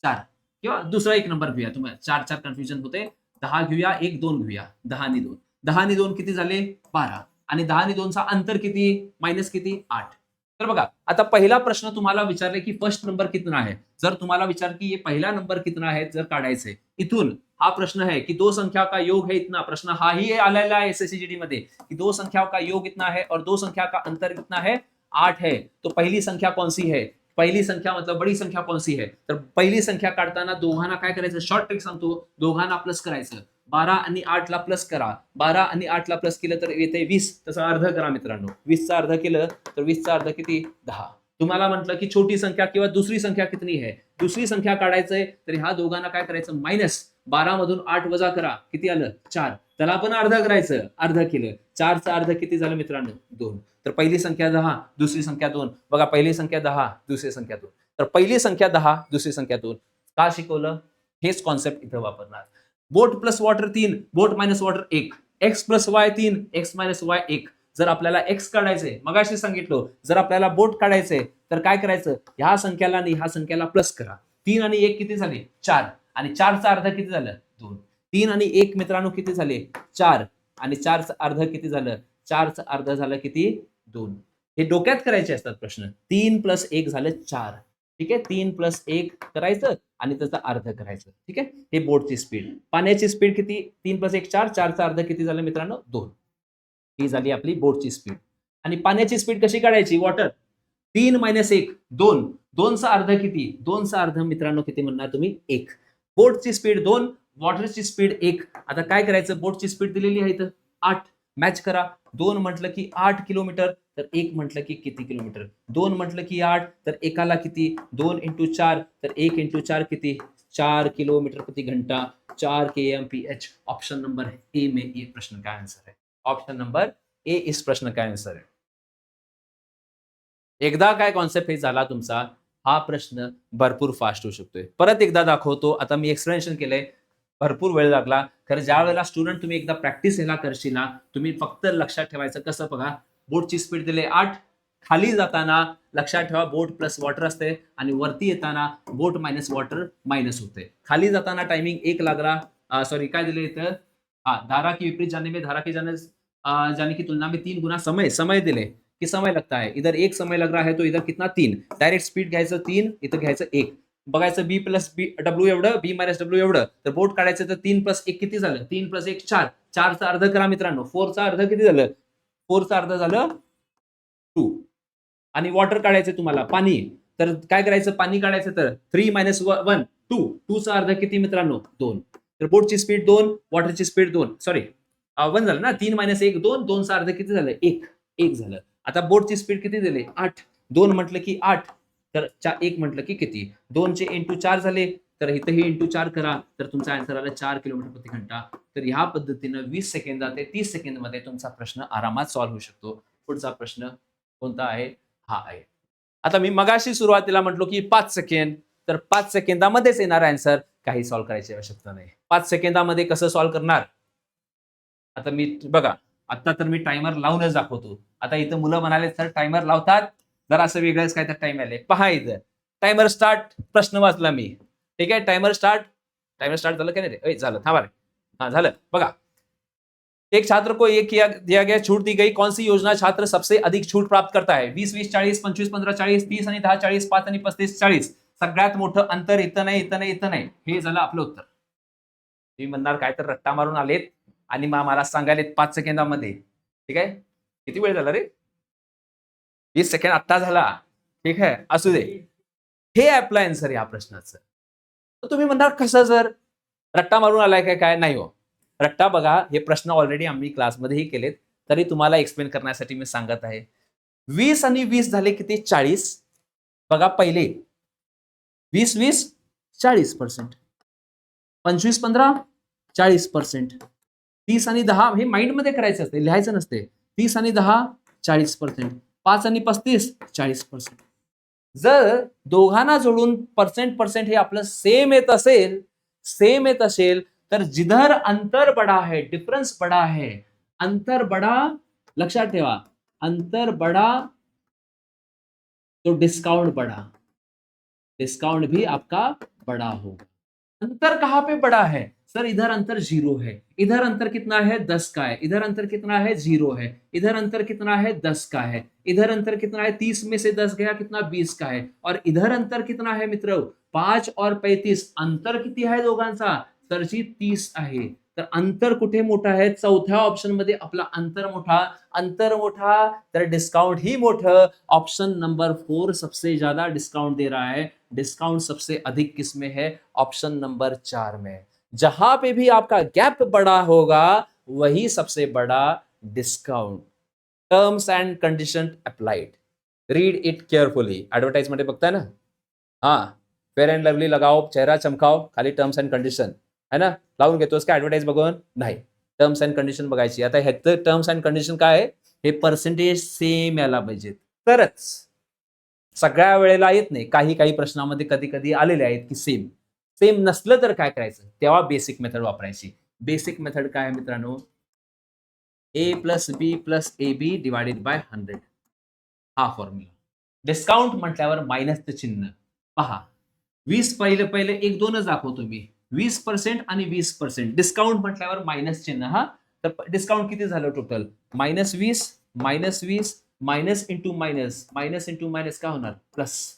4. किंवा दुसरा 1 नंबर घेऊया, तुम्हाला 4 कन्फ्युजन होते. 10 घेऊया, 1 2 घेऊया. 10 आणि 2. 10 आणि 2 किती झाले? 12. आणि 10 आणि 2चा अंतर किती? मायनस किती? 8. तर बघा, आता पहिला प्रश्न तुम्हाला विचारले की फर्स्ट नंबर कितना है. जर तुम्हाला विचार की ये पहिला नंबर कितना है जर काढायचंय, इथून हा प्रश्न है कि दो संख्या का योग है इतना. प्रश्न हा ही आलेला आहे एसएससीजीडी मध्ये कि दो संख्याओं का योग इतना है और दो संख्या का अंतर कितना है? 8 है. तो पहली संख्या कौन सी है? पहिली संख्या मतलब बड़ी संख्या कौन सी है? तर पहिली संख्या काढताना दोघांना काय करायचं? शॉर्ट ट्रिक सांगतो, दोघांना प्लस करायचं. 12 आणि 8 ला प्लस करा. 12 आणि 8 ला प्लस केलं तर येते 20. तसं अर्ध करा मित्रांनो. 20चा अर्ध केलं तर 20चा अर्ध किती? 10. तुम्हाला म्हटलं की छोटी संख्या किंवा दुसरी संख्या किती आहे? दुसरी संख्या काढायचंय तर ह्या दोघांना काय करायचं? मायनस 12 मधून 8 वजा करा. किती आलं? 4. त्याला पण अर्ध करायचं. अर्ध केलं. 4चा अर्ध किती झालं मित्रांनो? 2. तर पहिली संख्या 10, दुसरी संख्या 2. बघा, पहिली संख्या 10, दुसरी संख्या 2. तर पहिली संख्या 10, दुसरी संख्या 2. का शिकवलं? हेच कॉन्सेप्ट इथं वापरणार. Boat plus water 3, boat minus water 1, X plus Y 3, X minus Y 1. जर आपल्याला एक्स काढायचंय, मगाशी सांगितलं, जर आपल्याला बोट काढायचंय तर काय करायचं? ह्या संख्याला आणि ह्या संख्याला प्लस करा. 3 आणि 1 किती झाले? 4. आणि 4चा अर्ध किती झालं? 2. 3 आणि 1 मित्रांनो किती झाले? 4. आणि 4चं अर्ध किती झालं? 4चं अर्ध झालं किती? 2. हे डोक्यात करायचे असतात प्रश्न. 3 + 1 झालं 4. ठीक आहे. 3 + 1 करायचं आणि त्याचा अर्ध करायचं. ठीक आहे. हे बोटची स्पीड. पाण्याची स्पीड किती? 3 + 1 4. 4चा अर्ध किती झालं मित्रांनो? 2. ही झाली आपली बोटची स्पीड. आणि पाण्याची स्पीड कशी काढायची? वॉटर 3 - 1 2. 2चा अर्ध किती? 2चा अर्ध मित्रांनो किती म्हणणार तुम्ही? 1. बोटची स्पीड 2, वॉटरची स्पीड 1. आता काय करायचं? बोटची स्पीड दिलेली आहे इथं 8. मॅच करा. 2 म्हटलं की 8 किलोमीटर, तर 1 म्हटलं की किती किलोमीटर? 2 म्हटलं की 8, तर एकाला किती? 2 × 4, तर 1 × 4 किती? 4 किलोमीटर प्रति घंटा, 4 kmph. ऑप्शन नंबर ए में ये प्रश्न का आंसर है. ऑप्शन नंबर ए इस प्रश्न का आंसर है. एकदा काय कॉन्सेप्ट हे झाला तुमचा, हा प्रश्न भरपूर फास्ट होऊ शकतोय. परत एकदा दाखवतो. आता मी एक्सप्लेनेशन केलंय, भरपूर वेळ लागला. खरं ज्या वेळेला स्टुडंट तुम्ही एकदा प्रॅक्टिस ह्याला करशील ना, तुम्ही फक्त लक्षात ठेवायचं कसं बघा, बोटची स्पीड दिले 8. खाली जाताना लक्षात ठेवा बोट प्लस वॉटर असते आणि वरती येताना बोट मायनस वॉटर मायनस होते. खाली जाताना टायमिंग 1 लागला. सॉरी, काय दिले इथं? धारा की विपरीत जाने में धारा के जाने की तुलना में 3 गुना समय दिले कि समय लगता है. इधर 1 समय लग रहा है तो इधर कितना? 3. डायरेक्ट स्पीड घ्यायचं 3, इथं घ्यायचं 1. बघायचं बी प्लस बी डब्ल्यू एवढं, बी मायनस डब्ल्यू एवढं. तर बोट काढायचं तर 3 + 1 किती झालं? 3 + 1 4. 4चा अर्ध करा मित्रांनो. 4चा अर्ध किती झालं? 4चा अर्ध झालं 2. आणि वॉटर काढायचं तुम्हाला, पाणी. तर काय करायचं? पाणी काढायचं तर 3 - 1 2. 2चा अर्ध किती मित्रांनो? 2. तर बोटची स्पीड 2, वॉटरची स्पीड 2. सॉरी 1 झालं ना. 3 - 1 2. 2चा अर्ध किती झालं? 1 झालं. आता बोटची स्पीड किती दिली? 8. 2 म्हटलं की 8, तर 1 म्हटलं की किती? 2चे × 4 झाले, तर इथंही × 4 करा, तर तुमचा आन्सर आला 4 किलोमीटर प्रति घंटा. तर ह्या पद्धतीनं 20 सेकंद ते 30 सेकंदमध्ये तुमचा प्रश्न आरामात सॉल्व्ह होऊ शकतो. पुढचा प्रश्न कोणता आहे? हा आहे. आता मी मगाशी सुरुवातीला म्हटलो की 5 सेकंद, तर 5 सेकंदामध्येच येणार आन्सर, काही सॉल्व्ह करायची आवश्यकता नाही. 5 सेकंदामध्ये कसं सॉल्व्ह करणार? आता मी बघा, आता तर मी टायमर लावूनच दाखवतो. आता इथं मुलं म्हणाले सर टायमर लावतात, जरा असं वेगळंच काय तर टाइम आले. पहा इथं टायमर स्टार्ट, प्रश्न वाचला मी. ठीक आहे, टायमर स्टार्ट. टायमर स्टार्ट झालं काय नाही रे? झालं, थांबा रे. हा झालं बघा. एक छात्र को ये दिया गया छूट दी गई, कौन सी योजना छात्र सबसे अधिक छूट प्राप्त करता है? 20, 40, 25, 15, 40, 30 आणि 10, 40, 5 आणि 35, 40. सगळ्यात मोठं अंतर इथं नाही, इथं नाही, इथं नाही. हे झालं आपलं उत्तर. तुम्ही म्हणणार काय तर रट्टा मारून आलेत आणि मला सांगायलेत 5 सेकंदामध्ये. ठीक आहे, किती वेळ झाला रे? 20 सेकंड आत्ता झाला. ठीक आहे, असू दे. हे आपलं आन्सर या प्रश्नाचं. तर तुम्ही म्हणणार कसं जर रट्टा मारून आलाय काय? काय नाही हो. रट्टा बघा, हे प्रश्न ऑलरेडी आम्ही क्लासमध्येही केलेत, तरी तुम्हाला एक्सप्लेन करण्यासाठी मी सांगत आहे. 20 आणि 20 झाले किती? 40. बघा पहिले 20, 20, 40%. 25, 15, 40%. 30 आणि 10 हे माइंडमध्ये करायचं असते, लिहायचं नसते. 30 आणि 10, 40%. 5 आणि 35, 40%. जर दोघांना जोडून पर्सेंट हे आपलं सेम येत असेल, तर जिधर अंतर बड़ा है, डिफरेंस बड़ा है, अंतर बड़ा, लक्षात ठेवा, अंतर बड़ा तो डिस्काउंट बड़ा, डिस्काउंट भी आपका बड़ा होगा. अंतर कहां पे बड़ा है? सर इधर अंतर 0 है, इधर अंतर कितना है? 10 का है, इधर अंतर कितना है? 0 है, इधर अंतर कितना है? 10 का है, इधर अंतर कितना है? 30 में से 10 गया कितना? 20 का है. और इधर अंतर कितना है मित्र? 5 और 35. अंतर किती आहे दोघांचा? तर जी 30 आहे. तर अंतर कुठे मोठा आहे? चौथ्या ऑप्शन मध्ये आपला अंतर मोठा तर डिस्काउंट ही मोठं. ऑप्शन नंबर 4 सबसे ज्यादा डिस्काउंट दे रहा है. डिस्काउंट सबसे अधिक किसमें है? ऑप्शन नंबर 4 में. जहां पे भी आपका गैप बड़ा होगा वही सबसे बड़ा discount. Terms and condition applied. Read it carefully. Advertise मध्ये बघताय ना? हा, फेअर अँड लवली लगाओ, चेहरा चमकाओ, खाली टर्म्स अँड कंडिशन है ना, लावून घेतोस का ऍडव्हर्टाइज बघून? नाही, टर्म्स अँड कंडिशन बघायची. आता ह्याचं टर्म्स अँड कंडिशन काय आहे? हे पर्सेंटेज सेम यायला पाहिजेत तरच. सगळ्या वेळेला येत नाही, काही प्रश्नामध्ये कधी कधी आलेले आहेत की सेम नसलं तर काय करायचं? तेव्हा बेसिक मेथड वापरायची. बेसिक मेथड काय आहे मित्रांनो? A plus B plus A B divided by 100. हा फॉर्म्युला. डिस्काउंट म्हटल्यावर मायनसचं चिन्ह. पहा, 20 पहिले 1-2च दाखवतो मी. 20% आणि 20%. डिस्काउंट म्हटल्यावर मायनस चिन्ह. हा, तर डिस्काउंट किती झालं total? -20, -20, minus into minus, minus into minus काय होणार? प्लस.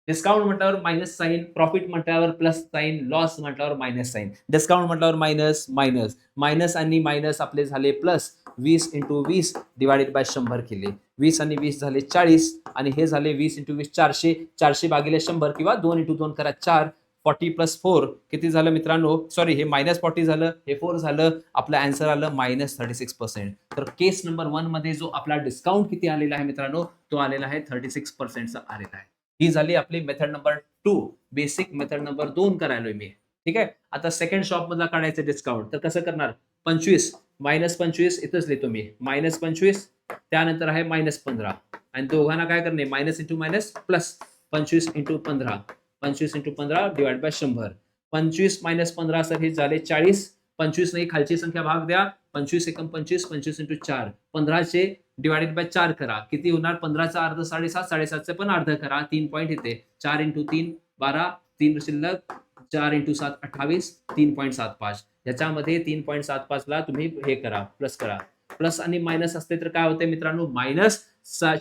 डिस्काउंट म्हटल्यावर मायनस साईन, प्रॉफिट म्हटल्यावर प्लस साईन, लॉस म्हटल्यावर मायनस साईन. डिस्काउंट म्हटल्यावर मायनस मायनस, मायनस आणि मायनस आपले झाले प्लस. 20 इंटू 20 डिवायडेड बाय 100 केले. 20 आणि 20 झाले 40 आणि हे झाले 20 इंटू 20 400. 400 भागिले 100 किंवा 2 इंटू 2 करा 4. 40 प्लस 4 किती झालं मित्रांनो? सॉरी, हे -40 झालं, हे 4 झालं. आपलं आन्सर आलं -36%. तर केस नंबर 1 मध्ये जो आपला डिस्काउंट किती आलेला आहे मित्रांनो? तो आलेला आहे 36% आलेला आहे. ही झाली आपली method number 2. Basic method number 2 करायलोय मी. ठीक आहे, आता सेकंड शॉप मधला काढायचं डिस्काउंट. तर कसं करणार? 25 -25 इथंच लिहितो मी. -25 त्यानंतर आहे -15 आणि दोघांना काय करणे? Minus into minus plus. 25 into 15, 25 into 15 divide by 100. 25 - 15 sir हे झाले 40. 25 नाही, खालची संख्या भाग द्या. 25 एकम 25, 25 इंटू 4. 15 डिवाइडेड बाय 4 करा. किती होणार? 15चा अर्ध 7.5, 7.5चे पण अर्ध करा. 3 पॉईंट येते. 4 इंटू 3 12, 3 शिल्लक. 4 इंटू 7 28, 3.75. याच्यामध्ये 3.75 ला तुम्ही हे करा, प्लस करा. प्लस आणि मायनस असते तर काय होते मित्रांनो? मायनस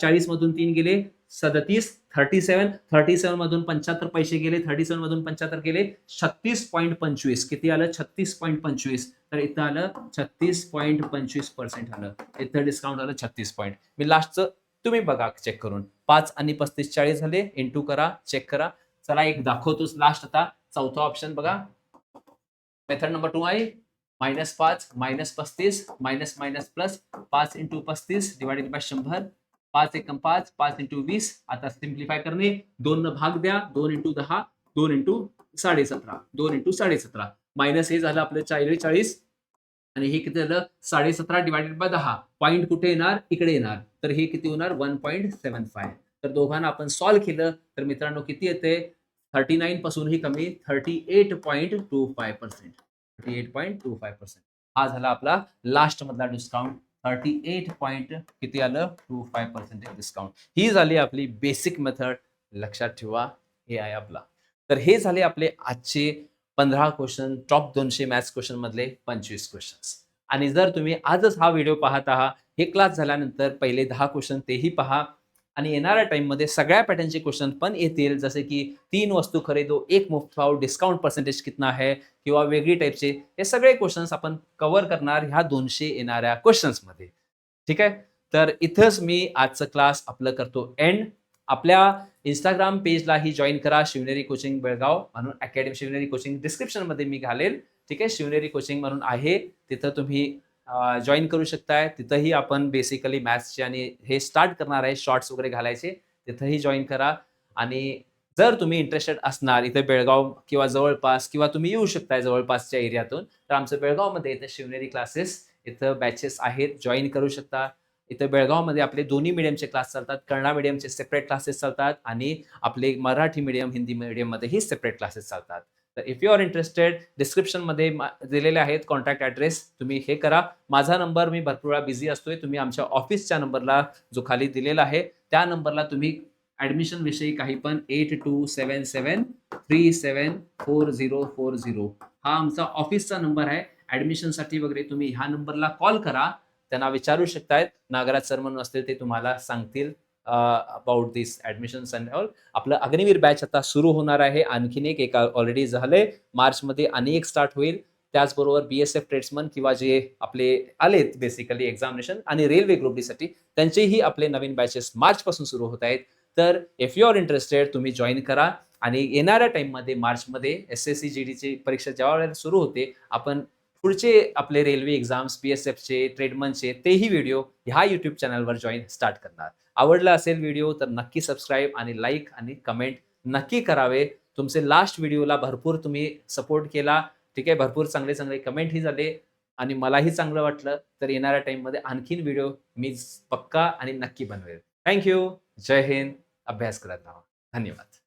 40 मधून 3 गेले 37, 37 मधून 75 पैसे गेले, 37 मधून 75 गेले 36.25. किती आलं? 36.25. तर इथं आलं 36.25% आलं. इथं डिस्काउंट आलं 36 पॉईंट. मी लास्टचं तुम्ही बघा चेक करून. 5 आणि 35 40 झाले. इंटू करा, चेक करा. चला एक दाखवतोच लास्ट. आता चौथा ऑप्शन बघा. मेथड नंबर 2 आहे -5 -35 minus minus plus. 5 into 35 divided by 100. 5 Ekam 5, 5 into 20. आता सिम्प्लिफाय करणे. 2 न भाग द्या. 2 इंटू 10, 2 इंटू 17.5, 2 इंटू 17.5. मायनस हे झालं आपलं 40 आणि हे किती झालं? 17.5 डिवाइडेड बाय 10. पॉईंट कुठे येणार? इकडे येणार. तर हे किती होणार? 1.75. तर दोघांना आपण सॉल्व्ह केलं तर मित्रांनो किती येते? 39 पासूनही कमी 38.25%. 38.25%. हा झाला आपला लास्ट मधला डिस्काउंट. 38 पॉईंट किती आलं 25% डिस्काउंट. ही झाली आपली बेसिक मेथड. लक्षात ठेवा, हे आहे आपला. तर हे झाले आपले आजचे 15 क्वेश्चन, टॉप 200 मॅथ्स क्वेश्चन मधले 25 क्वेश्चन्स. आणि जर तुम्ही आजच हा व्हिडिओ पाहत आहात, हे क्लास झाल्यानंतर पहिले 10 क्वेश्चन तेही पहा आणि येणाऱ्या टाइममध्ये सगळ्या पॅटर्नचे क्वेश्चन पण येतील, जसे की 3 वस्तू खरीदो 1 मुफ्त पाओ, डिस्काउंट पर्सेंटेज कितना है, किंवा वेगळी टाईपचे हे सगळे क्वेश्चन्स आपण कव्हर करणार ह्या 200 येणाऱ्या क्वेश्चन्समध्ये. ठीक आहे. तर इथंच मी आजचं क्लास आपलं करतो एंड. आपल्या इंस्टाग्राम पेजलाही जॉईन करा, शिवनेरी कोचिंग बेळगाव म्हणून अकॅडमी. शिवनेरी कोचिंग डिस्क्रिप्शनमध्ये मी घालेल. ठीक आहे, शिवनेरी कोचिंग म्हणून आहे, तिथं तुम्ही जॉईन करू शकताय. तिथंही आपण बेसिकली मॅथ्सचे आणि हे स्टार्ट करणार आहे, शॉर्ट्स वगैरे घालायचे, तिथंही जॉईन करा. आणि जर तुम्ही इंटरेस्टेड असणार इथे बेळगाव किंवा जवळपास, किंवा तुम्ही येऊ शकताय जवळपासच्या एरियातून, तर आमचं बेळगावमध्ये इथं शिवनेरी क्लासेस, इथं बॅचेस आहेत, जॉईन करू शकता. इथं बेळगावमध्ये आपले दोन्ही मीडियमचे क्लास चालतात. कन्नडा मीडियमचे सेपरेट क्लासेस चालतात आणि आपले मराठी मीडियम, हिंदी मीडियममध्येही सेपरेट क्लासेस चालतात. तर इफ यू आर इंटरेस्टेड, डिस्क्रिप्शनमध्ये दिलेले आहेत कॉन्टॅक्ट ॲड्रेस, तुम्ही हे करा. माझा नंबर, मी भरपूर वेळा बिझी असतोय, तुम्ही आमच्या ऑफिसच्या नंबरला जो खाली दिलेला आहे त्या नंबरला तुम्ही ॲडमिशन विषयी काही पण 8277374040 हा आमचा ऑफिसचा नंबर आहे. ॲडमिशनसाठी वगैरे तुम्ही ह्या नंबरला कॉल करा, त्यांना विचारू शकतायत. नागराज सर म्हणून असतील, ते तुम्हाला सांगतील about this admissions and all. आपलं अग्निवीर बॅच आता सुरू होणार आहे. आणखीन एक ऑलरेडी झालंय, मार्चमध्ये आणि एक स्टार्ट होईल. त्याचबरोबर BSF ट्रेड्समन किंवा जे आपले आलेत बेसिकली एक्झामिनेशन आणि रेल्वे ग्रुप डीसाठी, त्यांचेही आपले नवीन बॅचेस मार्चपासून सुरू होत आहेत. तर इफ यू आर इंटरेस्टेड, तुम्ही जॉईन करा. आणि येणाऱ्या टाइममध्ये मार्चमध्ये SSC GDची परीक्षा ज्या वेळेला सुरू होते, आपण पुढचे आपले रेल्वे एक्झाम्स, BSFचे, ट्रेडमनचे तेही व्हिडिओ ह्या यूट्यूब चॅनलवर स्टार्ट करणार. आवडला असेल व्हिडिओ तर नक्की सबस्क्राईब आणि लाईक आणि कमेंट नक्की करावे. तुमचे लास्ट व्हिडिओला भरपूर तुम्ही सपोर्ट केला. ठीक आहे, भरपूर चांगले चांगले कमेंटही झाले आणि मलाही चांगलं वाटलं. तर येणाऱ्या टाइममध्ये आणखीन व्हिडिओ मी पक्का आणि नक्की बनवेल. थँक्यू. जय हिंद. अभ्यास करत राहा. धन्यवाद.